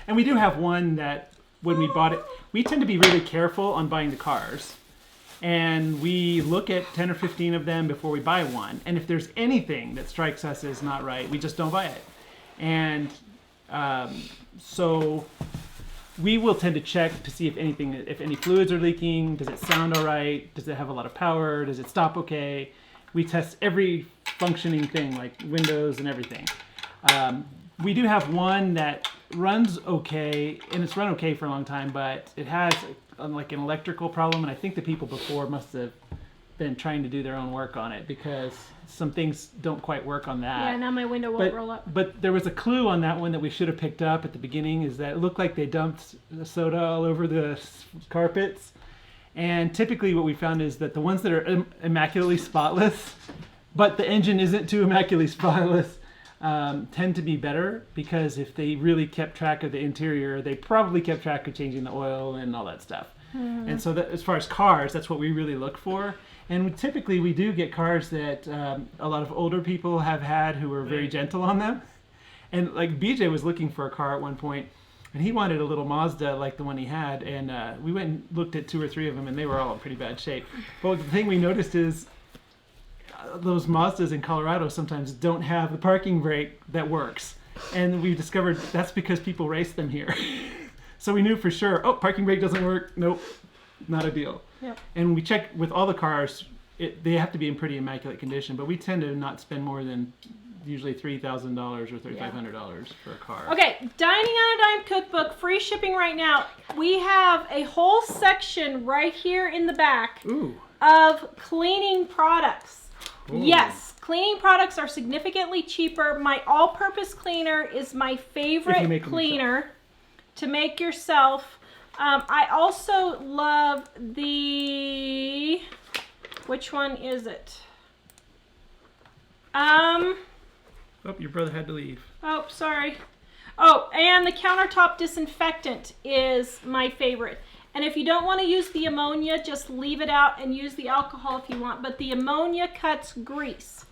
And we do have one that when we bought it, we tend to be really careful on buying the cars. And we look at 10 or 15 of them before we buy one. And if there's anything that strikes us as not right, we just don't buy it. And so we will tend to check to see if any fluids are leaking. Does it sound all right? Does it have a lot of power? Does it stop okay? We test every functioning thing, like windows and everything. We do have one that runs okay, and it's run okay for a long time, but it has like an electrical problem, and I think the people before must have been trying to do their own work on it because some things don't quite work on that. Yeah, now my window won't roll up. But there was a clue on that one that we should have picked up at the beginning, is that it looked like they dumped soda all over the carpets. And typically what we found is that the ones that are immaculately spotless, but the engine isn't too immaculately spotless, tend to be better, because if they really kept track of the interior, they probably kept track of changing the oil and all that stuff. And so that, as far as cars, that's what we really look for. And typically we do get cars that a lot of older people have had who are very gentle on them. And like BJ was looking for a car at one point, and he wanted a little Mazda like the one he had, and we went and looked at 2 or 3 of them, and they were all in pretty bad shape. But the thing we noticed is those Mazdas in Colorado sometimes don't have the parking brake that works. And we discovered that's because people race them here. So we knew for sure, parking brake doesn't work. Nope. not a deal. Yep. And we check with all the cars, they have to be in pretty immaculate condition, but we tend to not spend more than usually $3,000 or $3,500 for a car. Okay, Dining on a Dime cookbook, free shipping right now. We have a whole section right here in the back of cleaning products. Ooh. Yes, cleaning products are significantly cheaper. My all-purpose cleaner is my favorite cleaner to make yourself. I also love the, which one is it? Oh, your brother had to leave. Oh, sorry. Oh, and the countertop disinfectant is my favorite. And if you don't want to use the ammonia, just leave it out and use the alcohol if you want. But the ammonia cuts grease.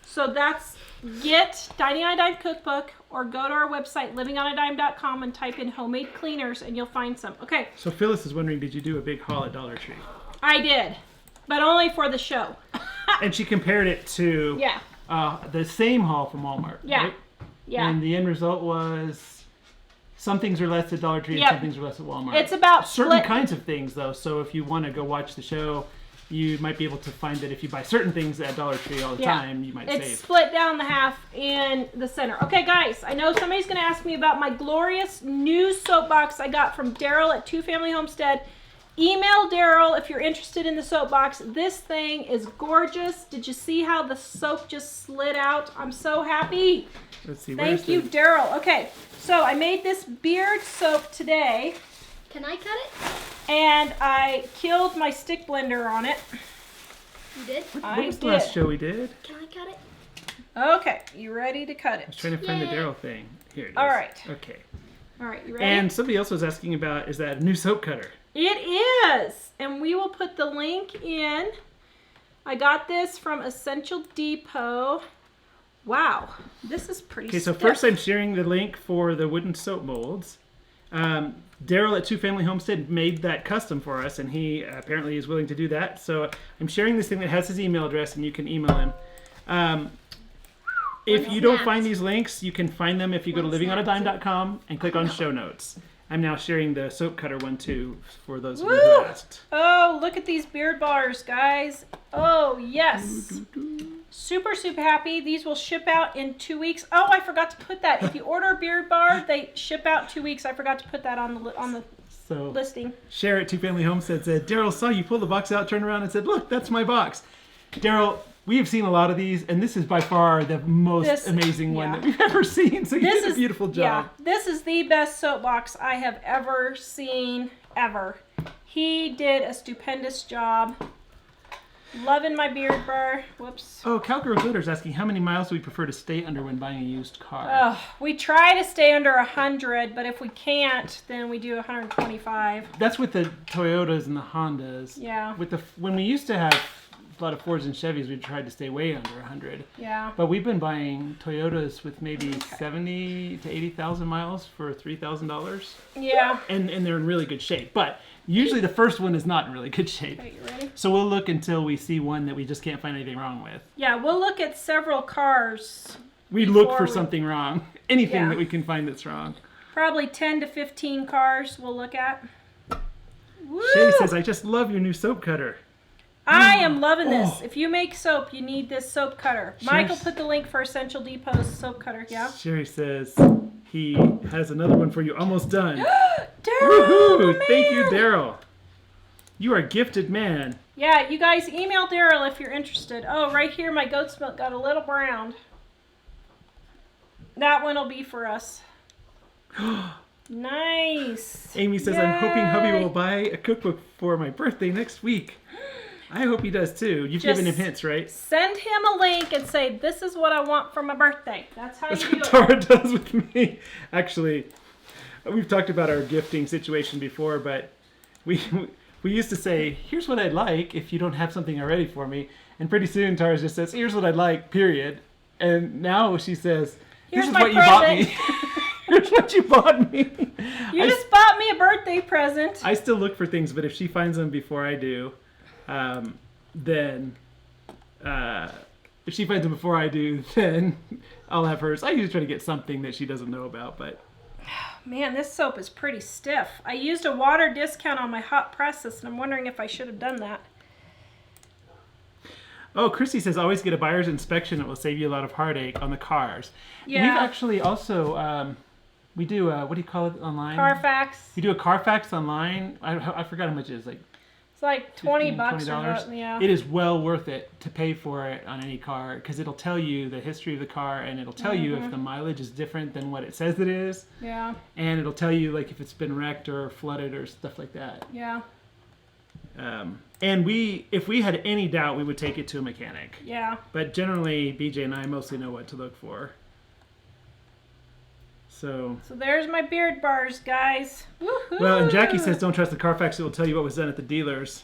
So that's, get Dining on a Dime cookbook or go to our website, livingonadime.com, and type in homemade cleaners and you'll find some. Okay. So Phyllis is wondering, did you do a big haul at Dollar Tree? I did, but only for the show. And she compared it to the same haul from Walmart, right? Yeah. And the end result was some things are less at Dollar Tree and some things are less at Walmart. It's about certain kinds of things, though. So if you want to go watch the show, you might be able to find that if you buy certain things at Dollar Tree all the time, you might save. It's split down the half in the center. Okay, guys, I know somebody's going to ask me about my glorious new soap box I got from Daryl at Two Family Homestead. Email Daryl if you're interested in the soap box. This thing is gorgeous. Did you see how the soap just slid out? I'm so happy. Let's see. Thank you, Daryl. Okay, so I made this beard soap today. Can I cut it? And I killed my stick blender on it. You did? What was the last show we did? Can I cut it? Okay, you ready to cut it? I was trying to find the Daryl thing. Here it is. All right. Okay. All right, you ready? And somebody else was asking about, is that a new soap cutter? It is, and we will put the link in. I got this from Essential Depot. Wow, this is pretty Okay, so stiff. first I'm sharing the link for the wooden soap molds. Daryl at Two Family Homestead made that custom for us, and he apparently is willing to do that. So I'm sharing this thing that has his email address, and you can email him. If you don't find these links, you can find them if you go to livingonadime.com and click on show notes. I'm now sharing the soap cutter one too for those of you who asked. Oh, look at these beard bars, guys. Oh, yes. Super, super happy. These will ship out in 2 weeks. Oh, I forgot to put that. If you order a beard bar, they ship out 2 weeks. I forgot to put that on the listing. Cher at Two Family Homestead said, Daryl saw you pull the box out, turned around and said, look, that's my box. Daryl, we have seen a lot of these, and this is by far the most amazing one that we've ever seen. So you did a beautiful job. Yeah, this is the best soap box I have ever seen, ever. He did a stupendous job. Loving my beard bar. Whoops. Oh, Cowgirl Glitter's asking, how many miles do we prefer to stay under when buying a used car? Oh, we try to stay under 100, but if we can't, then we do 125. That's with the Toyotas and the Hondas. Yeah. When we used to have a lot of Fords and Chevys, we tried to stay way under 100. Yeah. But we've been buying Toyotas with maybe 70 to 80,000 miles for $3,000. Yeah. And they're in really good shape. But usually the first one is not in really good shape. Okay, you ready? So we'll look until we see one that we just can't find anything wrong with. Yeah, we'll look at several cars. We look for something wrong. Anything that we can find that's wrong. Probably 10 to 15 cars we'll look at. Woo! Shay says, I just love your new soap cutter. I am loving this. If you make soap, you need this soap cutter. Michael put the link for Essential Depot's soap cutter, yeah? Sherry says he has another one for you, almost done. Daryl! Woohoo! Thank you, Daryl. You are a gifted man. Yeah, you guys email Daryl if you're interested. Oh, right here, my goat's milk got a little brown. That one will be for us. Nice. Amy says, I'm hoping hubby will buy a cookbook for my birthday next week. I hope he does too. You've given him hints, right? Send him a link and say, this is what I want for my birthday. That's how you do it. That's what Tara does with me. Actually, we've talked about our gifting situation before, but we used to say, here's what I'd like if you don't have something already for me. And pretty soon Tara just says, here's what I'd like, period. And now she says, this is what you bought me. Here's what you bought me. You just bought me a birthday present. I still look for things, but if she finds them before I do, then if she finds them before I do, then I'll have hers. I usually try to get something that she doesn't know about, but Man, this soap is pretty stiff. I used a water discount on my hot presses, and I'm wondering if I should have done that. Oh, Christy says always get a buyer's inspection. It will save you a lot of heartache on the cars. Yeah. We've actually also, we do, what do you call it online? Carfax. We do a Carfax online. I forgot how much it is. Like It's like 20 $15, bucks or $20. something, yeah. It is well worth it to pay for it on any car because it'll tell you the history of the car and it'll tell you if the mileage is different than what it says it is. Yeah. And it'll tell you like if it's been wrecked or flooded or stuff like that. Yeah. And if we had any doubt, we would take it to a mechanic. Yeah. But generally, BJ and I mostly know what to look for. So there's my beard bars, guys. Woohoo! well, and Jackie says don't trust the Carfax. It will tell you what was done at the dealers.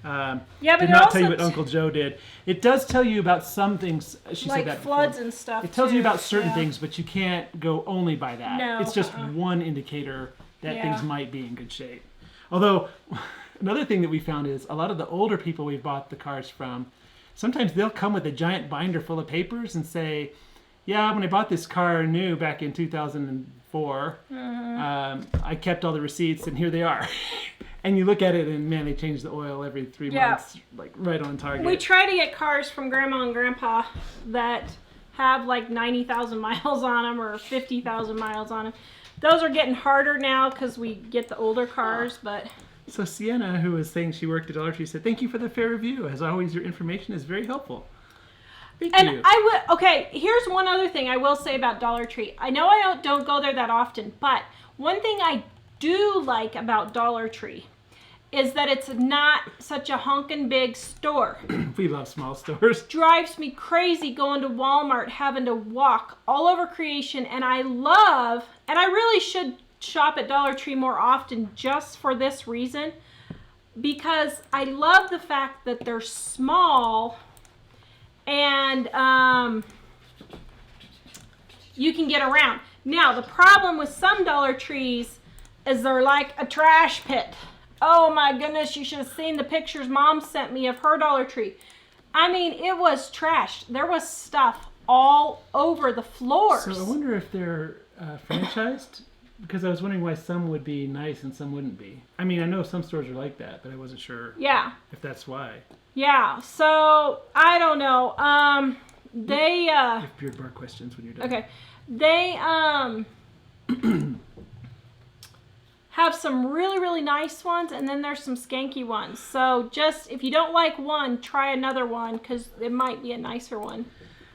Yeah, but did it not also tell you what Uncle Joe did. It does tell you about some things. She like said that floods before. and stuff. It tells you too. about certain Yeah. things, but you can't go only by that. No, It's just one indicator that Yeah. things might be in good shape. Although, another thing that we found is a lot of the older people we've bought the cars from, sometimes they'll come with a giant binder full of papers and say, yeah, when I bought this car new back in 2004, I kept all the receipts and here they are. And you look at it and man, they change the oil every 3 Yeah. months, like right on target. We try to get cars from Grandma and Grandpa that have like 90,000 miles on them or 50,000 miles on them. Those are getting harder now because we get the older cars, but... So Sienna, who was saying she worked at Dollar Tree, said, thank you for the fair review. As always, your information is very helpful. Thank And you. okay, here's one other thing I will say about Dollar Tree. I know I don't go there that often, but one thing I do like about Dollar Tree is that it's not such a honkin' big store. We love small stores. Drives me crazy going to Walmart, having to walk all over Creation, and I really should shop at Dollar Tree more often just for this reason, because I love the fact that they're small and you can get around. Now, the problem with some Dollar Trees is they're like a trash pit. Oh my goodness, you should have seen the pictures Mom sent me of her Dollar Tree. I mean, it was trash. There was stuff all over the floors. So I wonder if they're franchised, because I was wondering why some would be nice and some wouldn't be. I mean, I know some stores are like that, but I wasn't sure if that's why. Yeah, so I don't know. They If beard bar questions when you're done. okay. They have some really, really nice ones, and then there's some skanky ones. So just, if you don't like one, try another one, because it might be a nicer one.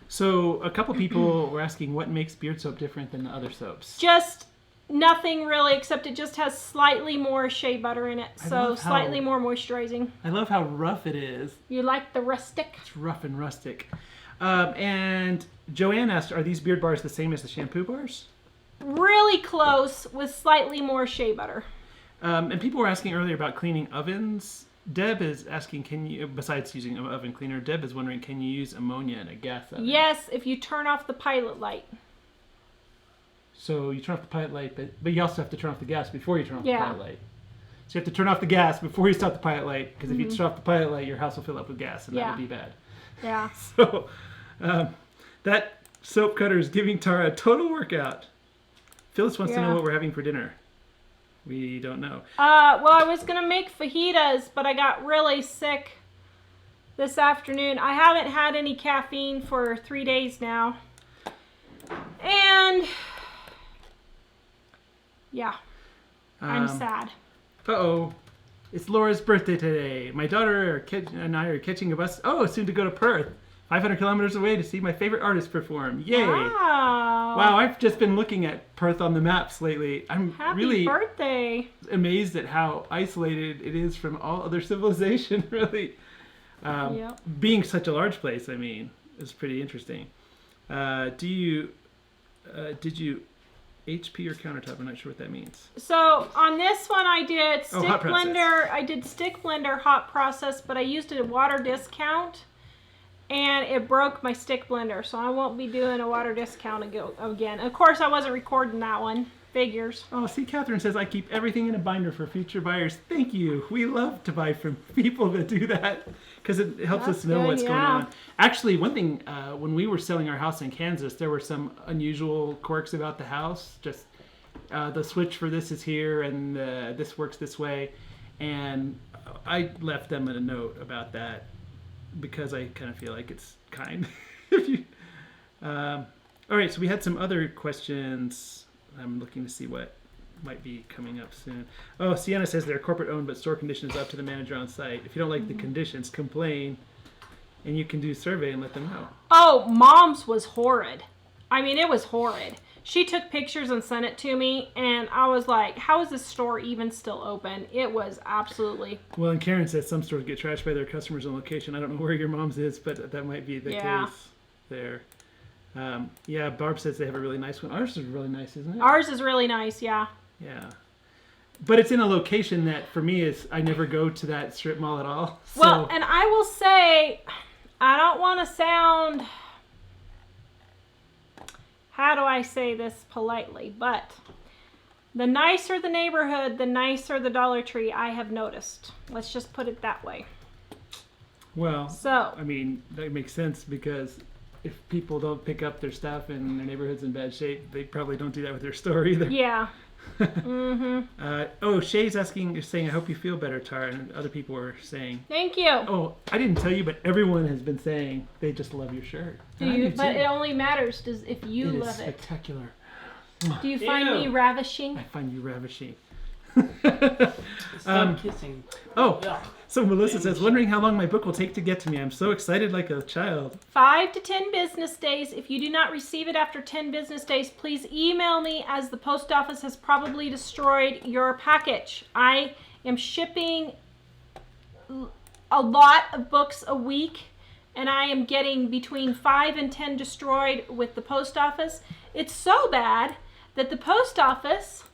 So a couple people were asking what makes beard soap different than the other soaps. Just nothing really, except it just has slightly more shea butter in it. I So love how- slightly more moisturizing. I love how rough it is. You like the rustic? It's rough and rustic. And Joanne asked, are these beard bars the same as the shampoo bars? Really close with slightly more shea butter. And people were asking earlier about cleaning ovens. Deb is asking, can you, besides using an oven cleaner, Deb is wondering, can you use ammonia in a gas oven? Yes, if you turn off the pilot light. So you turn off the pilot light, but you also have to turn off the gas before you turn off the Yeah. pilot light. So you have to turn off the gas before you start the pilot light, because if you turn off the pilot light, your house will fill up with gas, and that Yeah. would be bad. Yeah. So that soap cutter is giving Tara a total workout. Phyllis wants to know Yeah. what we're having for dinner. We don't know. Well, I was going to make fajitas, but I got really sick this afternoon. I haven't had any caffeine for 3 days now. And yeah, I'm sad. Uh-oh. It's Laura's birthday today. My daughter and I are catching a bus. Oh, soon to go to Perth. 500 kilometers away to see my favorite artist perform. Yay. Wow, I've just been looking at Perth on the maps lately. I'm Happy really birthday. amazed at how isolated it is from all other civilization, really. Yep. Being such a large place, I mean, is pretty interesting. Did you HP or countertop? I'm not sure what that means. So on this one I did stick hot process. blender. I did stick blender hot process, but I used a water discount. And it broke my stick blender, so I won't be doing a water discount again. Of course, I wasn't recording that one. Figures. Oh, see, Catherine says, I keep everything in a binder for future buyers. Thank you. We love to buy from people that do that because it helps That's us know good, what's going yeah. on. Actually, one thing, when we were selling our house in Kansas, there were some unusual quirks about the house. Just the switch for this is here, and this works this way. And I left them a note about that because I kind of feel like it's kind. If you, all right, so we had some other questions. I'm looking to see what might be coming up soon. Oh, Sienna says they're corporate owned, but store condition is up to the manager on site. If you don't like the conditions, complain, and you can do a survey and let them know. Oh, Mom's was horrid. I mean, it was horrid. She took pictures and sent it to me, and I was like, how is this store even still open? It was absolutely... Well, and Karen says some stores get trashed by their customers on location. I don't know where your mom's is, but that might be the case there. Yeah, Barb says they have a really nice one. Ours is really nice, isn't it? Ours is really nice, yeah. Yeah. But it's in a location that, for me, is I never go to that strip mall at all. So. Well, and I will say, I don't want to sound... How do I say this politely? But the nicer the neighborhood, the nicer the Dollar Tree, I have noticed. Let's just put it that way. Well, so I mean, that makes sense because if people don't pick up their stuff and their neighborhood's in bad shape, they probably don't do that with their store either. Yeah. Mm-hmm. Shay's saying, I hope you feel better, Tara, and other people were saying. Thank you. Oh, I didn't tell you, but everyone has been saying they just love your shirt. But it only matters if you love it. It is spectacular. Do you find me ravishing? I find you ravishing. Stop kissing. Oh, Yeah. so Melissa says, wondering how long my book will take to get to me. I'm so excited like a child. 5 to 10 business days. If you do not receive it after 10 business days, please email me, as the post office has probably destroyed your package. I am shipping a lot of books a week, and I am getting between 5 and 10 destroyed with the post office. It's so bad that the post office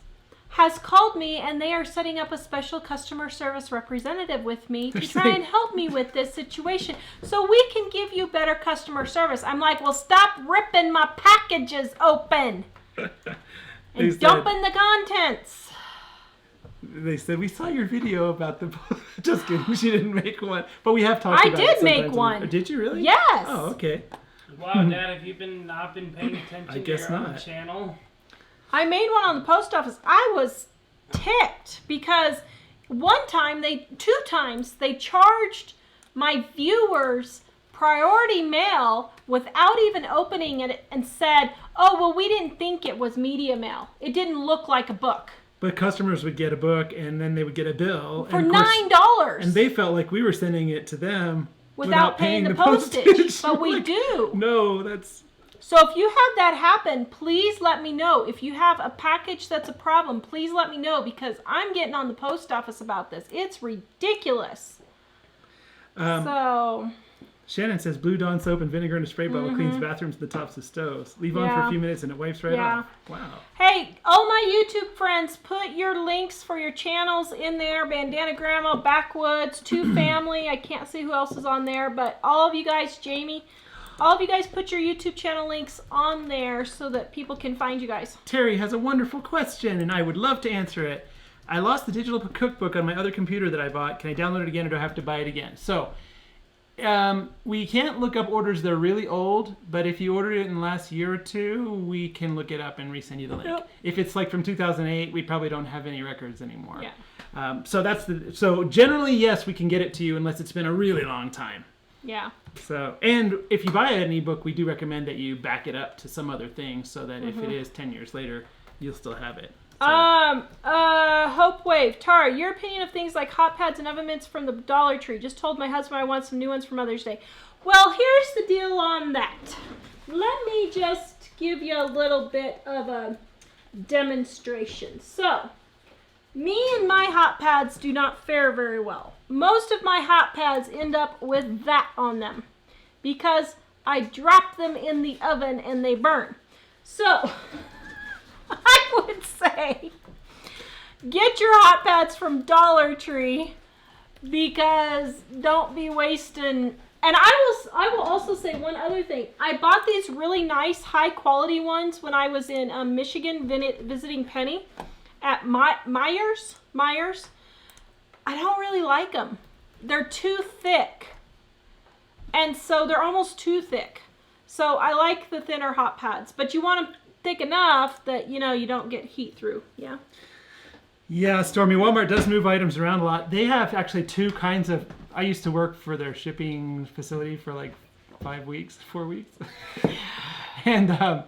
has called me, and they are setting up a special customer service representative with me to try and help me with this situation so we can give you better customer service. I'm like, well, stop ripping my packages open and dumping the contents. They said, we saw your video about the... Just kidding, she didn't make one. But we have talked about it. I did make one. Did you really? Yes. Oh, okay. Wow, Dad, have you not been paying attention I guess to your not. own channel? I made one on the post office. I was ticked because two times they charged my viewers priority mail without even opening it and said, oh, well, we didn't think it was media mail. It didn't look like a book. But customers would get a book and then they would get a bill. For and of course, $9. And they felt like we were sending it to them without paying the postage. But we do. No, that's... So if you have that happen, please let me know. If you have a package that's a problem, please let me know, because I'm getting on the post office about this. It's ridiculous. Shannon says Blue Dawn soap and vinegar in a spray bottle cleans bathrooms and the tops of stoves. Leave on for a few minutes and it wipes right off. Wow. Hey, all my YouTube friends, put your links for your channels in there. Bandana Grandma, Backwoods, Two Family. I can't see who else is on there, but all of you guys, Jamie... All of you guys put your YouTube channel links on there so that people can find you guys. Terry has a wonderful question, and I would love to answer it. I lost the digital cookbook on my other computer that I bought. Can I download it again, or do I have to buy it again? So, we can't look up orders that are really old, but if you ordered it in the last year or two, we can look it up and resend you the link. Yep. If it's like from 2008, we probably don't have any records anymore. Yeah. So generally, yes, we can get it to you unless it's been a really long time. Yeah. So, and if you buy an ebook, we do recommend that you back it up to some other thing so that if it is 10 years later, you'll still have it. So. Hope Wave. Tara, your opinion of things like hot pads and oven mitts from the Dollar Tree. Just told my husband I want some new ones for Mother's Day. Well, here's the deal on that. Let me just give you a little bit of a demonstration. So, me and my hot pads do not fare very well. Most of my hot pads end up with that on them because I drop them in the oven and they burn. So, I would say get your hot pads from Dollar Tree, because don't be wasting. And I will also say one other thing. I bought these really nice high quality ones when I was in Michigan visiting Penny at Myers. I don't really like them. They're too thick. And so they're almost too thick. So I like the thinner hot pads. But you want thick enough that, you don't get heat through. Yeah. Yeah, Stormy, Walmart does move items around a lot. They have actually two kinds of... I used to work for their shipping facility for like 4 weeks. And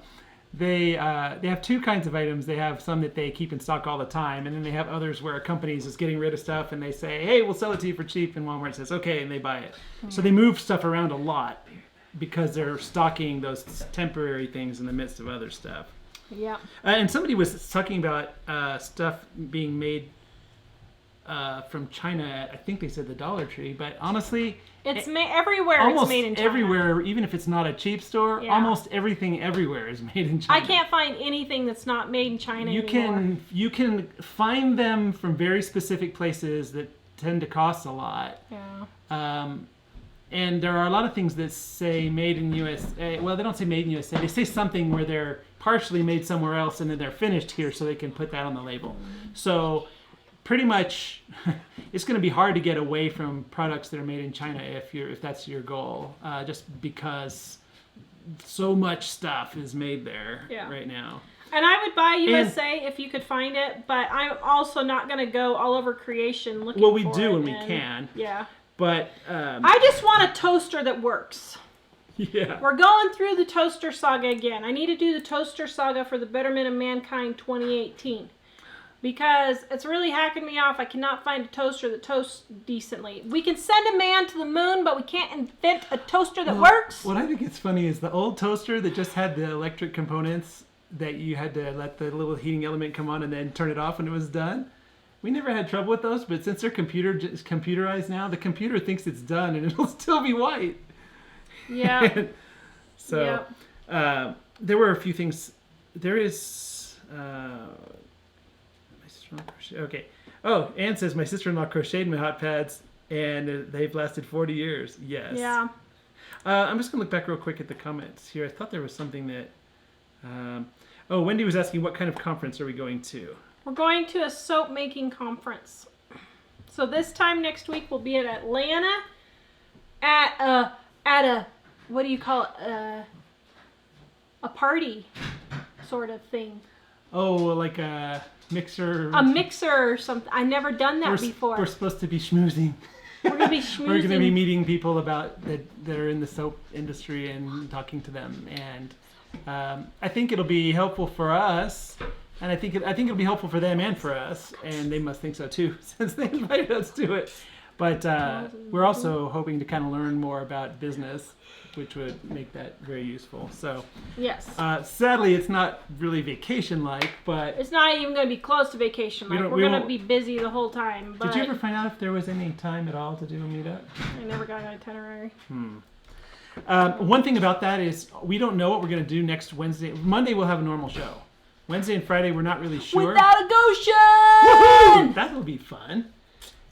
they have two kinds of items. They have some that they keep in stock all the time, and then they have others where companies is getting rid of stuff and they say, hey, we'll sell it to you for cheap, and Walmart says, okay, and they buy it. So they move stuff around a lot because they're stocking those temporary things in the midst of other stuff. Yeah. And somebody was talking about stuff being made from China at, I think they said the Dollar Tree, but honestly... It's made everywhere. Almost it's made in China. everywhere, even if it's not a cheap store, almost everything everywhere is made in China. I can't find anything that's not made in China anymore. You can find them from very specific places that tend to cost a lot. Yeah. And there are a lot of things that say made in USA. Well, they don't say made in USA. They say something where they're partially made somewhere else and then they're finished here so they can put that on the label. So pretty much it's going to be hard to get away from products that are made in China if that's your goal, just because so much stuff is made there right now. And I would buy USA if you could find it, but I'm also not going to go all over creation looking for it. Well, we do when we can. Yeah. But I just want a toaster that works. Yeah. We're going through the toaster saga again. I need to do the toaster saga for the Betterment of Mankind 2018. Because it's really hacking me off. I cannot find a toaster that toasts decently. We can send a man to the moon, but we can't invent a toaster that works. What I think is funny is the old toaster that just had the electric components that you had to let the little heating element come on and then turn it off when it was done. We never had trouble with those, but since they're computerized now, the computer thinks it's done and it'll still be white. Yeah. So there were a few things. There is... Okay. Oh, Ann says, my sister-in-law crocheted my hot pads and they've lasted 40 years. Yes. Yeah. I'm just going to look back real quick at the comments here. I thought there was something that... Wendy was asking, what kind of conference are we going to? We're going to a soap making conference. So this time next week we'll be in Atlanta at a what do you call it? A party sort of thing. Oh, like a mixer. A mixer or something. I've never done that before. We're supposed to be schmoozing. We're going to be schmoozing. We're going to be meeting people that are in the soap industry and talking to them. And I think it'll be helpful for us. And I think it'll be helpful for them and for us. And they must think so too, since they invited us to it. But we're also hoping to kind of learn more about business, which would make that very useful. So yes. Sadly, it's not really vacation-like, but... It's not even going to be close to vacation-like. We're going to be busy the whole time. But did you ever find out if there was any time at all to do a meetup? I never got an itinerary. One thing about that is we don't know what we're going to do next Wednesday. Monday, we'll have a normal show. Wednesday and Friday, we're not really sure. Without a Goshen! Woohoo! That will be fun.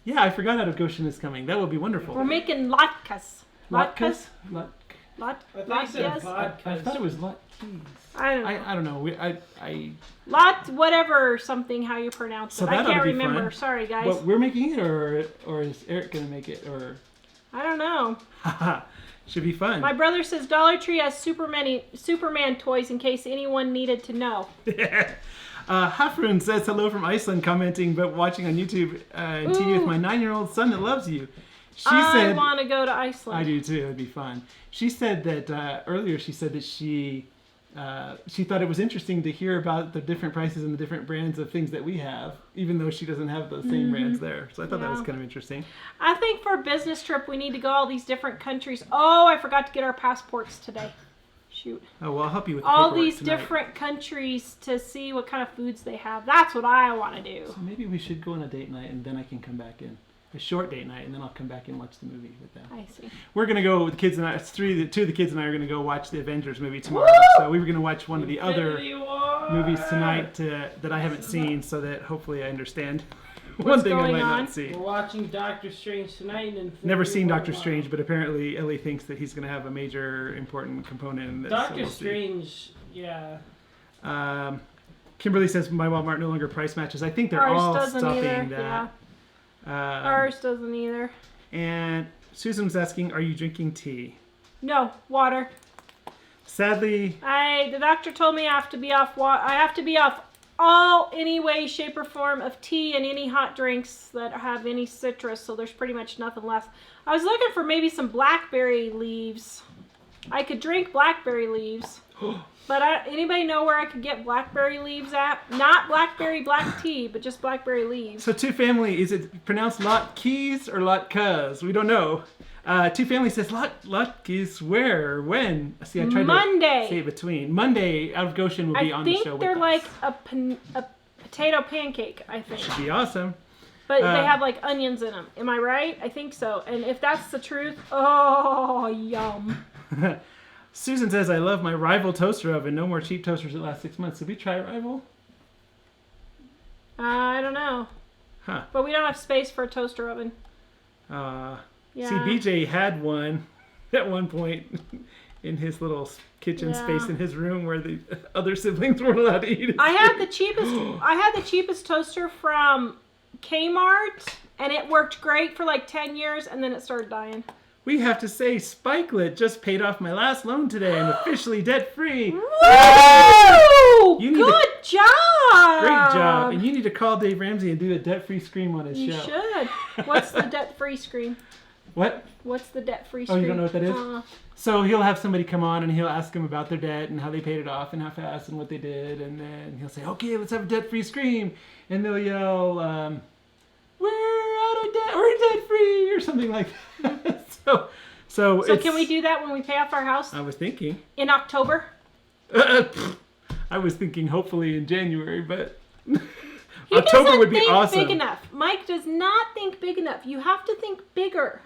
Yeah, I forgot out of Goshen is coming. That will be wonderful. We're making latkes. Latkes? I thought you said I thought it was latkes. I don't I know. don't know. Lot whatever something how you pronounce So it. that I can't ought to be remember. fun. Sorry guys. Well, we're making it, or is Eric gonna make it, or? I don't know. Should be fun. My brother says Dollar Tree has Superman toys in case anyone needed to know. Hafrun says hello from Iceland, commenting but watching on YouTube and TV with my 9-year-old son that loves you. I want to go to Iceland. I do too. It'd be fun. She said that earlier. She said that she thought it was interesting to hear about the different prices and the different brands of things that we have, even though she doesn't have those same brands there. So I thought that was kind of interesting. I think for a business trip, we need to go all these different countries. Oh, I forgot to get our passports today. Shoot. Oh, well, I'll help you with all these different countries to see what kind of foods they have. That's what I want to do. So maybe we should go on a date night and then I can come back in. A short date night, and then I'll come back and watch the movie with them. I see. We're going to go with the kids and I. Two of the kids and I are going to go watch the Avengers movie tomorrow. So we were going to watch one of the other movies tonight that I haven't seen, so that hopefully I understand one thing I might not see. We're watching Doctor Strange tonight. And never seen Doctor Strange, but apparently Ellie thinks that he's going to have a major important component in this. Doctor Strange, yeah. Kimberly says my Walmart no longer price matches. I think they're all stopping that. Yeah. Ours doesn't either. And Susan was asking, are you drinking tea? No, water. Sadly, The doctor told me I have to be off. I have to be off all any way, shape, or form of tea and any hot drinks that have any citrus. So there's pretty much nothing left. I was looking for maybe some blackberry leaves. I could drink blackberry leaves. But anybody know where I could get blackberry leaves at? Not blackberry black tea, but just blackberry leaves. so Two Family, is it pronounced Lot Keys or Lot Cuz? We don't know. Two Family says Lot Keys where? When? See, I tried Monday. to say it between. Monday, Out of Goshen will be on the show think with they're us. like a potato pancake, I think. Should be awesome. But they have like onions in them. Am I right? I think so. And if that's the truth, oh, yum. Susan says, I love my Rival toaster oven. No more cheap toasters that last 6 months. Did we try Rival? I don't know. Huh. But we don't have space for a toaster oven. Yeah. Yeah. See, BJ had one at one point in his little kitchen space in his room where the other siblings weren't allowed to eat. I had the cheapest toaster from Kmart, and it worked great for like 10 years, and then it started dying. We have to say, Spikelet just paid off my last loan today. I'm officially debt-free. Woo! You need Good job! Great job. And you need to call Dave Ramsey and do a debt-free scream on his You show. should. What's the debt-free screen? What? What's the debt-free Oh, screen? you don't know what that is? So he'll have somebody come on and he'll ask them about their debt and how they paid it off and how fast and what they did. And then he'll say, okay, let's have a debt-free scream. And they'll yell, we're out of debt, we're debt-free, or something like that. So can we do that when we pay off our house? I was thinking. In October? I was thinking hopefully in January, but He October doesn't would be think awesome. big enough. Mike does not think big enough. You have to think bigger.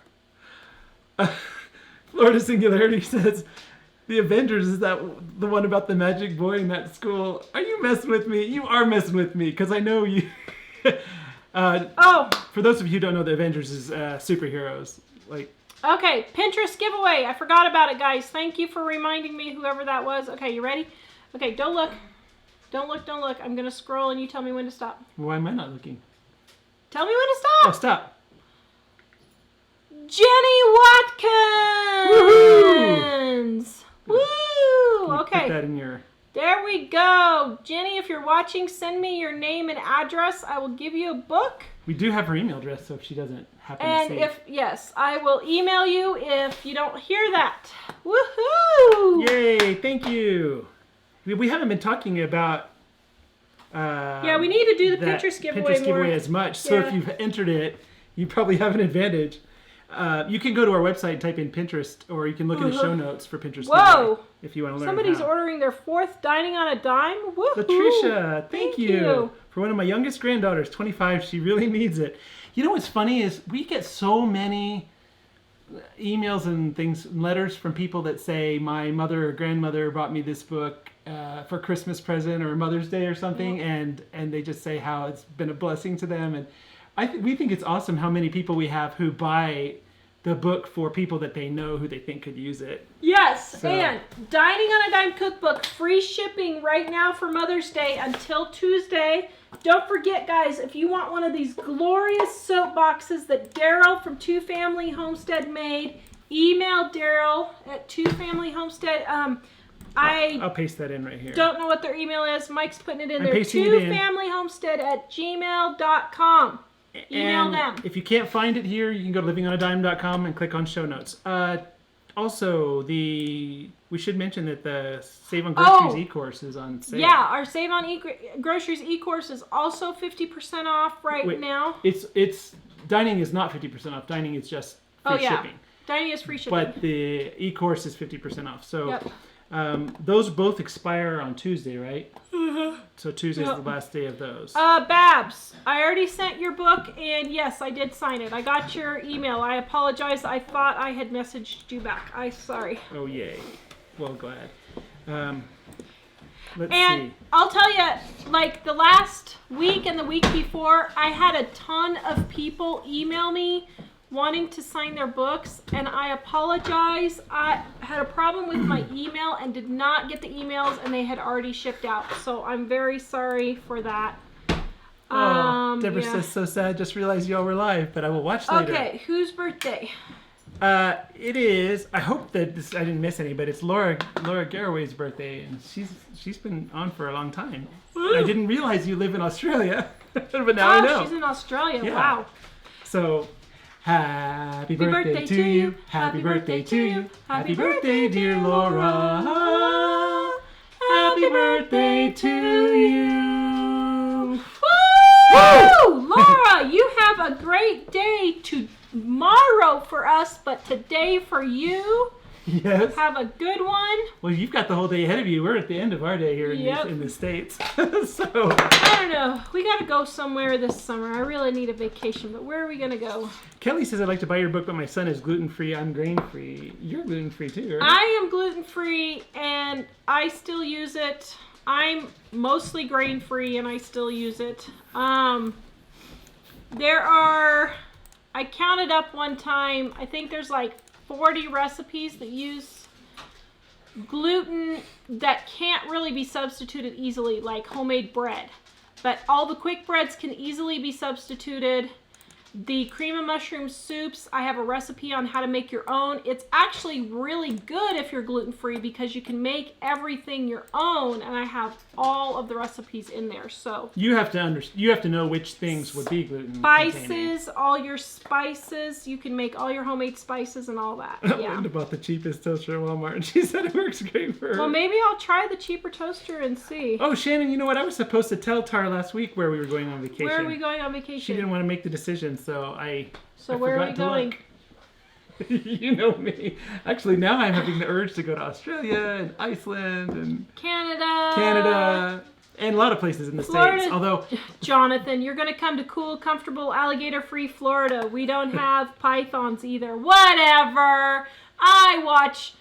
Florida Singularity says, the Avengers, is that the one about the magic boy in that school? Are you messing with me? You are messing with me, because I know you... For those of you who don't know, the Avengers is superheroes. Okay, Pinterest giveaway. I forgot about it, guys. Thank you for reminding me, whoever that was. Okay, you ready? Okay, don't look. Don't look, don't look. I'm going to scroll and you tell me when to stop. Why am I not looking? Tell me when to stop. Oh, stop. Jenny Watkins. Woo! Okay. Put that in your... There we go. Jenny, if you're watching, send me your name and address. I will give you a book. We do have her email address, so if she doesn't happen And to see it. yes, I will email you if you don't hear that. Woohoo! Yay, thank you. We haven't been talking about... yeah, we need to do the Pinterest giveaway more. as much. So if you've entered it, you probably have an advantage. You can go to our website and type in Pinterest, or you can look in the show notes for Pinterest giveaway if you want to learn Somebody's how. ordering their 4th dining on a dime. Woohoo! Latricia, thank you. you. For one of my youngest granddaughters, 25, she really needs it. You know what's funny is we get so many emails and things, letters from people that say my mother or grandmother bought me this book for Christmas present or Mother's Day or something, and they just say how it's been a blessing to them. And we think it's awesome how many people we have who buy the book for people that they know who they think could use it. Yes, So- and Dining on a Dime cookbook, free shipping right now for Mother's Day until Tuesday. Don't forget, guys, if you want one of these glorious soap boxes that Daryl from Two Family Homestead made, email Daryl at twofamilyhomestead. I'll paste that in right here. Don't know what their email is. Mike's putting it in I'm there. pasting it in. twofamilyhomestead@gmail.com. Email And them. if you can't find it here, you can go to livingonadime.com and click on show notes. Also, we should mention that the Save on Groceries e-course is on sale. Yeah, our Save on Groceries e-course is also 50% off now. It's dining is not 50% off. Dining is just free shipping. Dining is free shipping. But the e-course is 50% off. So Yep. those both expire on Tuesday, right? Mm-hmm. So Tuesday's the last day of those. Babs, I already sent your book, and yes, I did sign it. I got your email. I apologize. I thought I had messaged you back. I'm sorry. Oh, yay. Well, glad. Let's And see. I'll tell you, like the last week and the week before, I had a ton of people email me wanting to sign their books, and I apologize. I had a problem with my email and did not get the emails, and they had already shipped out. So I'm very sorry for that. Deborah says, so sad, just realized y'all were live, but I will watch later. Okay, whose birthday? It is. I hope that I didn't miss any, but it's Laura Garraway's birthday, and she's been on for a long time. I didn't realize you live in Australia, but now I know. She's in Australia. Yeah. Wow. So, happy birthday to you. Happy birthday to you. Happy birthday, dear Laura. Happy birthday to you. Woo! Laura, you have a great day tomorrow for us, but today for you. Yes. Have a good one. Well, you've got the whole day ahead of you. We're at the end of our day here in the States. So I don't know. We got to go somewhere this summer. I really need a vacation, but where are we going to go? Kelly says, I'd like to buy your book, but my son is gluten-free. I'm grain-free. You're gluten-free too, right? I am gluten-free, and I still use it. I'm mostly grain-free, and I still use it. I counted up one time, I think there's like 40 recipes that use gluten that can't really be substituted easily, like homemade bread. But all the quick breads can easily be substituted. The cream of mushroom soups, I have a recipe on how to make your own. It's actually really good if you're gluten-free because you can make everything your own, and I have all of the recipes in there. So you have to know which things would be gluten. Spices, all your spices, you can make all your homemade spices and all that. Yeah. Linda bought the cheapest toaster at Walmart, and she said it works great for her. Well, maybe I'll try the cheaper toaster and see. Oh, Shannon, you know what? I was supposed to tell Tara last week where we were going on vacation. Where are we going on vacation? She didn't want to make the decision, so I where are we forgot to going? look. You know me. Actually, now I'm having the urge to go to Australia and Iceland and Canada, and a lot of places in the Florida. States. Although, Jonathan, you're going to come to cool, comfortable, alligator-free Florida. We don't have pythons either. Whatever. I watch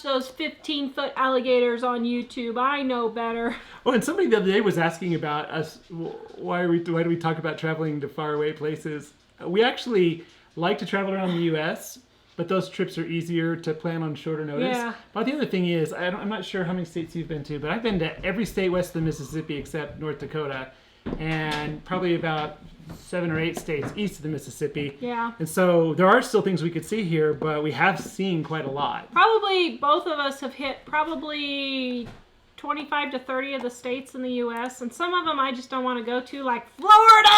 those 15-foot alligators on YouTube. I know better. oh, and somebody the other day was asking about us. Why do we talk about traveling to faraway places? We actually like to travel around the U.S., but those trips are easier to plan on shorter notice. Yeah. But the other thing is, I'm not sure how many states you've been to, but I've been to every state west of the Mississippi except North Dakota, and probably about 7 or 8 states east of the Mississippi. Yeah. And so there are still things we could see here, but we have seen quite a lot. Probably both of us have hit probably 25 to 30 of the states in the U.S., and some of them I just don't want to go to, like Florida!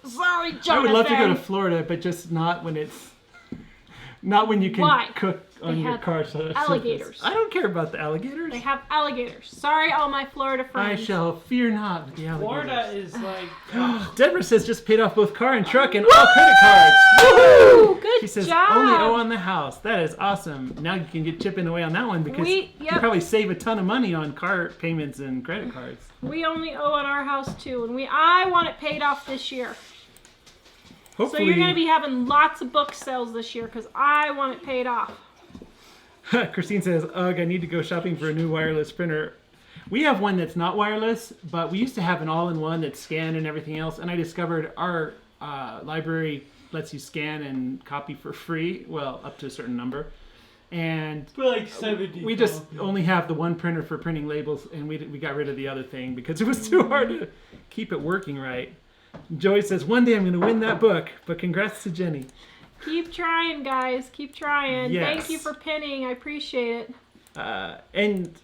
Sorry, Jonathan. I would love to go to Florida, but just not when you can cook on your car surface. Alligators. I don't care about the alligators. They have alligators. Sorry, all my Florida friends. I shall fear not with the alligators. Florida is like... Deborah says just paid off both car and truck and all credit cards. Woo! Good She says job. only owe on the house. That is awesome. Now you can get chipping away on that one because you probably save a ton of money on car payments and credit cards. We only owe on our house too, and I want it paid off this year. Hopefully, So you're going to be having lots of book sales this year because I want it paid off. Christine says, ugh, I need to go shopping for a new wireless printer. We have one that's not wireless, but we used to have an all-in-one that scanned and everything else, and I discovered our library lets you scan and copy for free, well, up to a certain number. And For like 70. we just only have the one printer for printing labels, and we got rid of the other thing because it was too hard to keep it working right. Joey says, one day I'm going to win that book, but congrats to Jenny. Keep trying, guys. Keep trying. Yes. Thank you for pinning. I appreciate it. And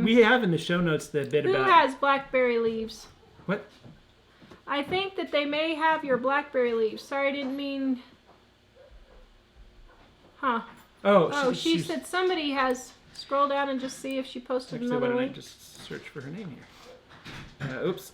we have in the show notes the bit Who about... has blackberry leaves? What? I think that they may have your blackberry leaves. Sorry, I didn't mean... Huh. Oh, She said somebody has... Scroll down and just see if she posted Actually, why another don't I link. just search for her name here? Oops.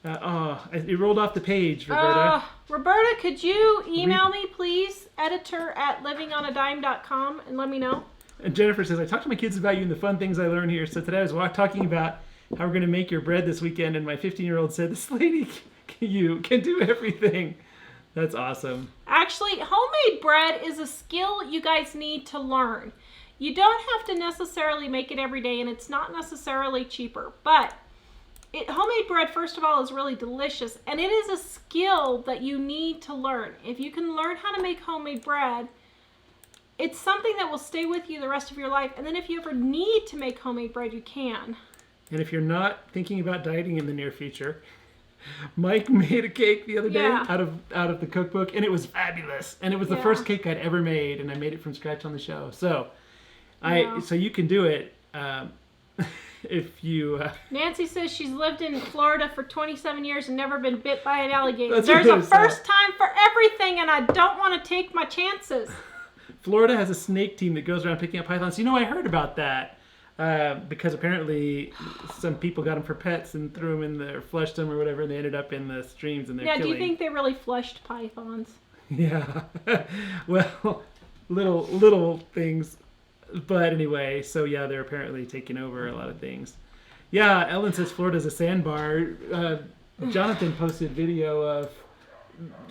It rolled off the page, Roberta. Roberta, could you email me, please? editor@livingonadime.com and let me know. And Jennifer says, I talked to my kids about you and the fun things I learned here. So today I was talking about how we're going to make your bread this weekend, and my 15-year-old said, this lady, you can do everything. That's awesome. Actually, homemade bread is a skill you guys need to learn. You don't have to necessarily make it every day, and it's not necessarily cheaper, but homemade bread, first of all, is really delicious, and it is a skill that you need to learn. If you can learn how to make homemade bread, it's something that will stay with you the rest of your life, and then if you ever need to make homemade bread, you can. And if you're not thinking about dieting in the near future, Mike made a cake the other day Yeah. out of the cookbook, and it was fabulous. And it was the Yeah. first cake I'd ever made, and I made it from scratch on the show. So, Yeah. so you can do it if you. Nancy says she's lived in Florida for 27 years and never been bit by an alligator. That's There's what a I said. first time for everything, and I don't want to take my chances. Florida has a snake team that goes around picking up pythons. You know, I heard about that because apparently some people got them for pets and threw them in there, flushed them or whatever, and they ended up in the streams and they're Yeah, killing. do you think they really flushed pythons? Yeah. Well, little things. But anyway, so yeah, they're apparently taking over a lot of things. Yeah, Ellen says Florida's a sandbar. Jonathan posted video of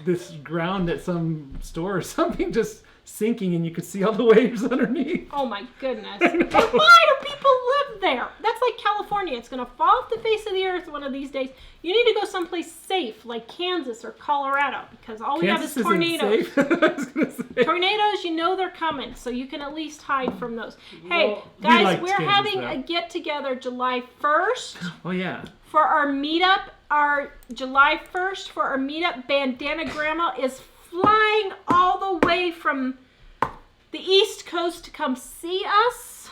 this ground at some store or something just sinking, and you could see all the waves underneath. Oh my goodness. I know. And why do people live there? That's like California. It's going to fall off the face of the earth one of these days. You need to go someplace safe like Kansas or Colorado because all we Kansas have is tornadoes. isn't safe. I was gonna say. Tornadoes, you know they're coming, so you can at least hide from those. Hey, Well, we guys, liked we're Kansas, having though. a get-together July 1st Oh yeah. for our meetup. Our July 1st for our meetup, Bandana Grandma is flying all the way from the East Coast to come see us.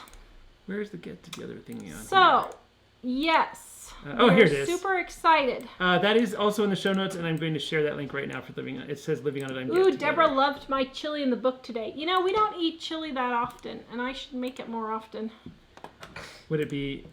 Where's the get together thingy on? So, yes. Oh, here it We're is. Super excited. That is also in the show notes, and I'm going to share that link right now for living on. It says living on a dime. Ooh, Get Together. Deborah loved my chili in the book today. You know, we don't eat chili that often, and I should make it more often. Would it be?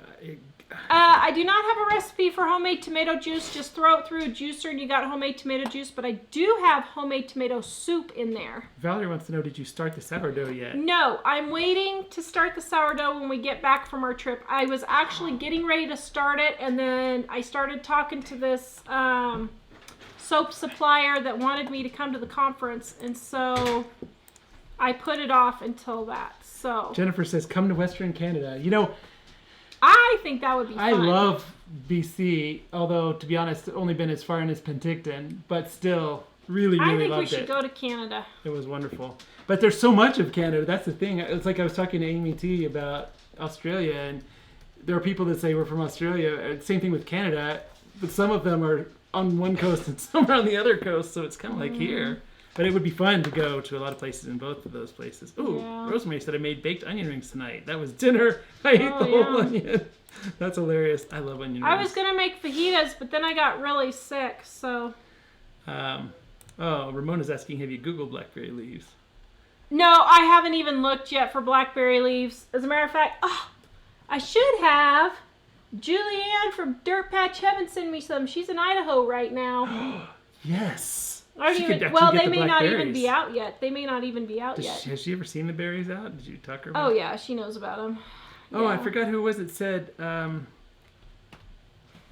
I do not have a recipe for homemade tomato juice. Just throw it through a juicer and you got homemade tomato juice. But I do have homemade tomato soup in there. Valerie wants to know: did you start the sourdough yet? No, I'm waiting to start the sourdough when we get back from our trip. I was actually getting ready to start it, and then I started talking to this soap supplier that wanted me to come to the conference, and so I put it off until that. So Jennifer says, "Come to Western Canada." You know, I think that would be fun. I love BC, although to be honest, only been as far in as Penticton, but still, really I think we loved should it. go to Canada. It was wonderful. But there's so much of Canada. That's the thing. It's like I was talking to Amy T about Australia, and there are people that say we're from Australia. Same thing with Canada, but some of them are on one coast and some are on the other coast, so it's kind of like here. But it would be fun to go to a lot of places in both of those places. Ooh, Yeah. Rosemary said I made baked onion rings tonight. That was dinner. I ate the whole yeah. onion. That's hilarious. I love onion rings. I was gonna make fajitas, but then I got really sick, so. Ramona's asking, have you Googled blackberry leaves? No, I haven't even looked yet for blackberry leaves. As a matter of fact, I should have. Julianne from Dirt Patch Heaven send me some. She's in Idaho right now. Yes. I don't She even, could actually well, get they the may not even blackberries. be out yet. They may not even be out yet. Has she ever seen the berries out? Did you talk to her about Oh it? yeah, she knows about them. Oh, I forgot who it was that said,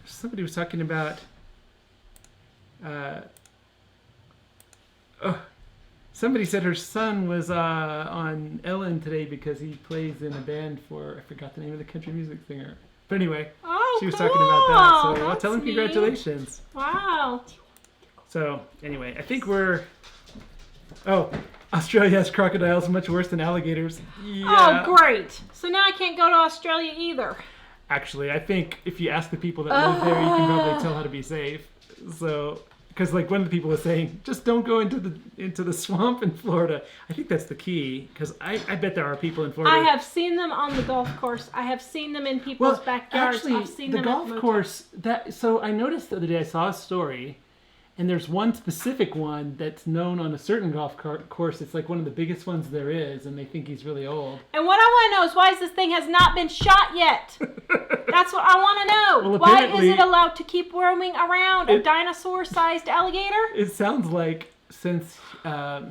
somebody was talking about, somebody said her son was on Ellen today because he plays in a band for, I forgot the name of the country music singer. But anyway, Oh, she was cool. talking about that, so I'll That's tell him neat. congratulations. Wow. So, anyway, I think we're... Oh, Australia has crocodiles much worse than alligators. Yeah. Oh, great. So now I can't go to Australia either. Actually, I think if you ask the people that live there, you can probably tell how to be safe. So, because like one of the people was saying, just don't go into the swamp in Florida. I think that's the key, because I bet there are people in Florida. I have seen them on the golf course. I have seen them in people's backyards. Actually, I've seen the them golf at motels. course. So I noticed the other day I saw a story, and there's one specific one that's known on a certain golf course. It's like one of the biggest ones there is, and they think he's really old. And what I want to know is why this thing has not been shot yet. That's what I want to know. Well, Why is apparently- it allowed to keep roaming around a dinosaur-sized alligator? It sounds like since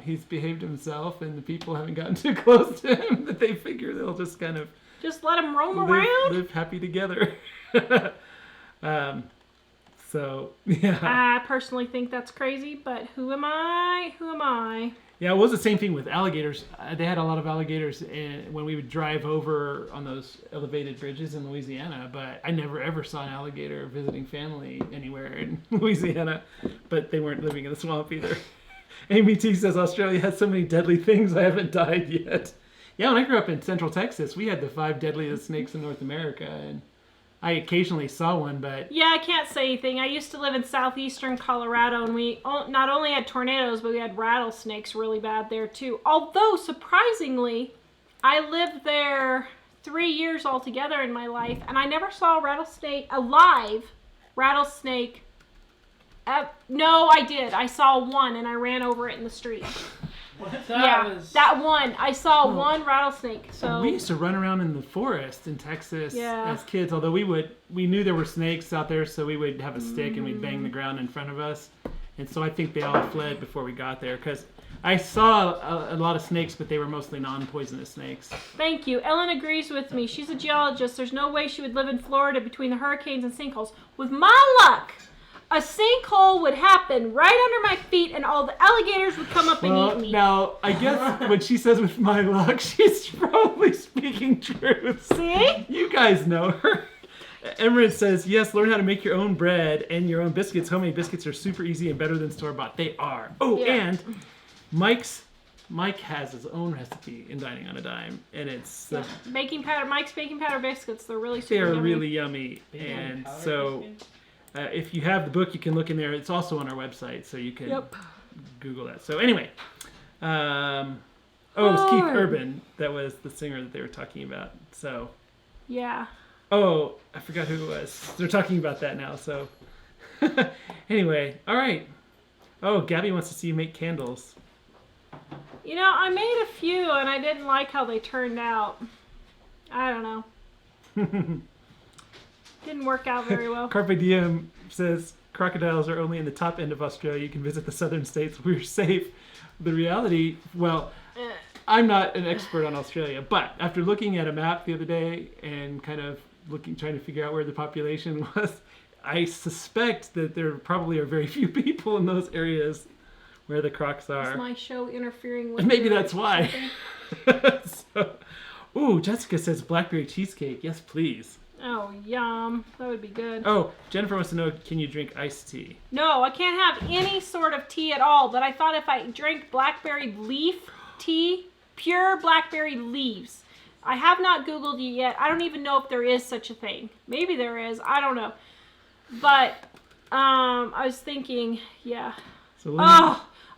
he's behaved himself and the people haven't gotten too close to him, that they figure they'll just kind of Just let him roam around? live happy together. So, yeah. I personally think that's crazy, but who am I? Who am I? Yeah, it was the same thing with alligators. They had a lot of alligators when we would drive over on those elevated bridges in Louisiana, but I never ever saw an alligator visiting family anywhere in Louisiana, but they weren't living in the swamp either. Amy T says Australia has so many deadly things I haven't died yet. Yeah, when I grew up in Central Texas, we had the 5 deadliest snakes in North America, and I occasionally saw one, but Yeah, I can't say anything. I used to live in southeastern Colorado, and we not only had tornadoes, but we had rattlesnakes really bad there too. Although, surprisingly, I lived there 3 years altogether in my life, and I never saw a live rattlesnake. No, I did. I saw one, and I ran over it in the street. That one. I saw one rattlesnake. So we used to run around in the forest in Texas as kids. Although we knew there were snakes out there, so we would have a stick and we'd bang the ground in front of us. And so I think they all fled before we got there, because I saw a lot of snakes, but they were mostly non-poisonous snakes. Thank you. Ellen agrees with me. She's a geologist. There's no way she would live in Florida between the hurricanes and sinkholes. With my luck, a sinkhole would happen right under my feet, and all the alligators would come up and eat me. Now, I guess when she says with my luck, she's probably speaking truth. See? You guys know her. Emerald says, yes, learn how to make your own bread and your own biscuits. Homemade biscuits are super easy and better than store-bought. They are. Oh, Yeah. and Mike has his own recipe in Dining on a Dime, and it's Baking powder, Mike's baking powder biscuits. They're really super they're yummy. really yummy. And so if you have the book, you can look in there. It's also on our website, so you can Google that. So anyway, it was Keith Urban that was the singer that they were talking about. So yeah. Oh, I forgot who it was. They're talking about that now. So anyway, all right. Oh, Gabby wants to see you make candles. You know, I made a few, and I didn't like how they turned out. I don't know. Didn't work out very well. Carpe Diem says, crocodiles are only in the top end of Australia. You can visit the southern states. We're safe. The reality, well, I'm not an expert on Australia, but after looking at a map the other day and kind of trying to figure out where the population was, I suspect that there probably are very few people in those areas where the crocs are. Is my show interfering with Maybe that's why. Ooh, Jessica says blackberry cheesecake. Yes, please. Oh, yum. That would be good. Oh, Jennifer wants to know, can you drink iced tea? No, I can't have any sort of tea at all, but I thought if I drank blackberry leaf tea, pure blackberry leaves. I have not Googled it yet. I don't even know if there is such a thing. Maybe there is. I don't know. But I was thinking, yeah. So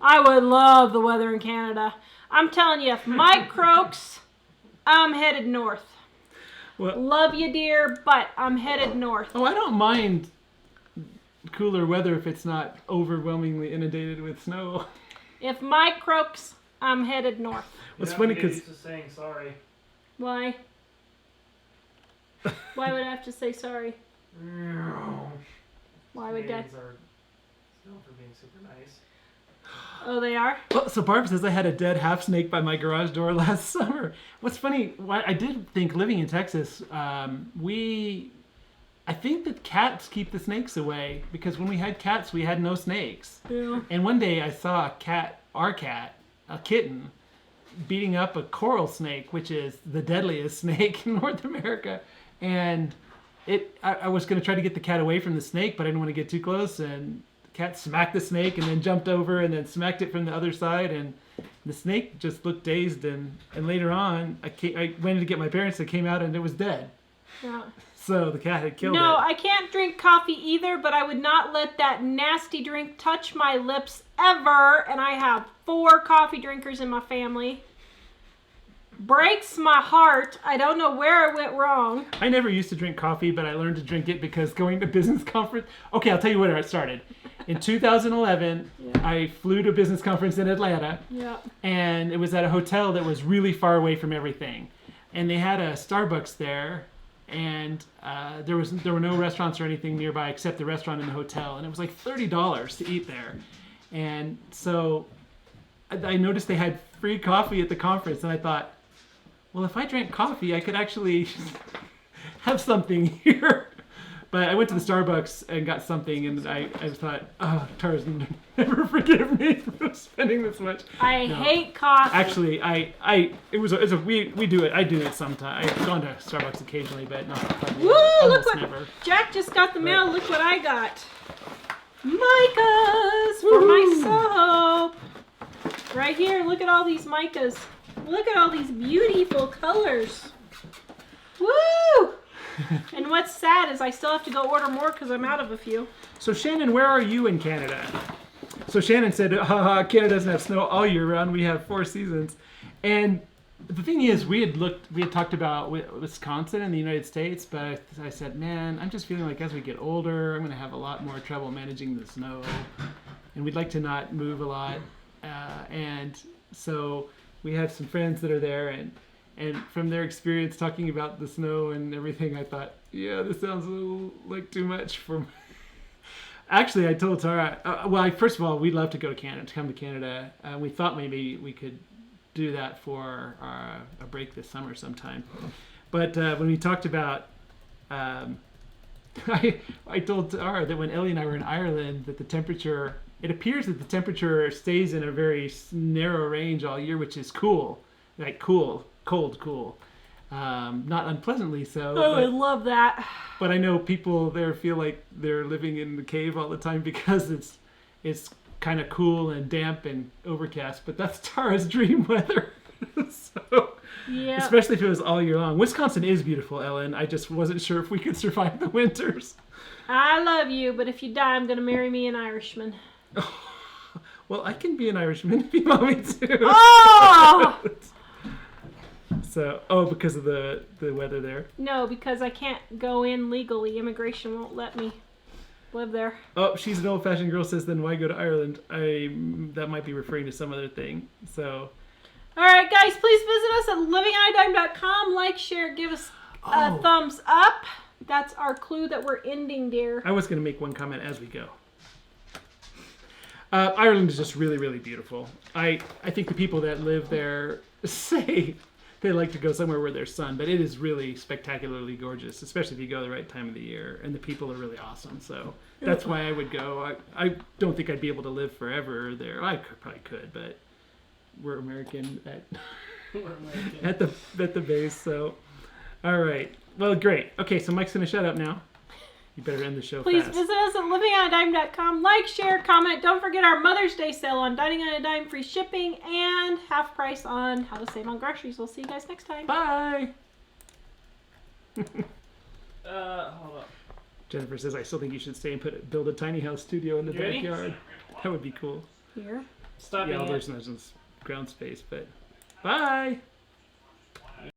I would love the weather in Canada. I'm telling you, if Mike croaks, I'm headed north. Well, Love you, dear, but I'm headed north. Oh, I don't mind cooler weather if it's not overwhelmingly inundated with snow. If Mike croaks, I'm headed north. It's funny because saying sorry. Why? Why would I have to say sorry? Why would that? Canadians are known for being super nice. Oh, they are? Well, so Barb says I had a dead half snake by my garage door last summer. What's funny, I did think living in Texas, I think that cats keep the snakes away, because when we had cats, we had no snakes. Yeah. And one day I saw a kitten, beating up a coral snake, which is the deadliest snake in North America. And I was going to try to get the cat away from the snake, but I didn't want to get too close, and the cat smacked the snake and then jumped over and then smacked it from the other side, and the snake just looked dazed, and later on I went to get my parents, that came out and it was dead. Yeah. So the cat had killed it. No, I can't drink coffee either, but I would not let that nasty drink touch my lips ever, and I have 4 coffee drinkers in my family. Breaks my heart. I don't know where I went wrong. I never used to drink coffee, but I learned to drink it because going to business conference. Okay, I'll tell you where it started. In 2011, I flew to a business conference in Atlanta, and it was at a hotel that was really far away from everything. And they had a Starbucks there, and there were no restaurants or anything nearby except the restaurant in the hotel, and it was like $30 to eat there. And so I noticed they had free coffee at the conference, and I thought, well, if I drank coffee, I could actually have something here. But I went to the Starbucks and got something, and I thought, oh, Tara's never forgive me for spending this much. I hate coffee. Actually, we do it. I do it sometimes. I've gone to Starbucks occasionally, but not Woo! Look what never. Jack just got the mail. Look what I got. Micas for my soap. Right here. Look at all these micas. Look at all these beautiful colors. Woo! And what's sad is I still have to go order more because I'm out of a few. So Shannon, where are you in Canada? So Shannon said, haha, Canada doesn't have snow all year round. We have 4 seasons. And the thing is, we had talked about Wisconsin in the United States, but I said, man, I'm just feeling like as we get older, I'm going to have a lot more trouble managing the snow. And we'd like to not move a lot. And so we have some friends that are there, and from their experience talking about the snow and everything, I thought, yeah, this sounds a little like too much for me. Actually, I told Tara, first of all, we'd love to go to Canada, to come to Canada. We thought maybe we could do that for a break this summer sometime. But when we talked about, I told Tara that when Ellie and I were in Ireland, that it appears that the temperature stays in a very narrow range all year, which is cool, like cold, cool. Not unpleasantly so. Oh, I love that. But I know people there feel like they're living in the cave all the time because it's kind of cool and damp and overcast. But that's Tara's dream weather. So, yeah. especially if it was all year long. Wisconsin is beautiful, Ellen. I just wasn't sure if we could survive the winters. I love you, but if you die, I'm gonna marry me an Irishman. Well, I can be an Irishman if you want me to. Oh! So, because of the weather there. No, because I can't go in legally. Immigration won't let me live there. Oh, she's an old-fashioned girl, says, then why go to Ireland? That might be referring to some other thing. So, all right, guys, please visit us at livingonadime.com. Like, share, give us a thumbs up. That's our clue that we're ending, dear. I was going to make one comment as we go. Ireland is just really, really beautiful. I think the people that live there say they like to go somewhere where there's sun, but it is really spectacularly gorgeous, especially if you go the right time of the year, and the people are really awesome. So that's why I would go. I don't think I'd be able to live forever there. Probably could, but we're American at the base. So, all right. Well, great. Okay, so Mike's gonna shut up now. You better end the show Please fast. visit us at livingonadime.com. Like, share, comment. Don't forget our Mother's Day sale on Dining on a Dime, free shipping, and half price on how to save on groceries. We'll see you guys next time. Bye. Hold up. Jennifer says, I still think you should stay and build a tiny house studio in the You ready? backyard. That would be cool. Here. Stop Yeah, it. there's no ground space, but bye.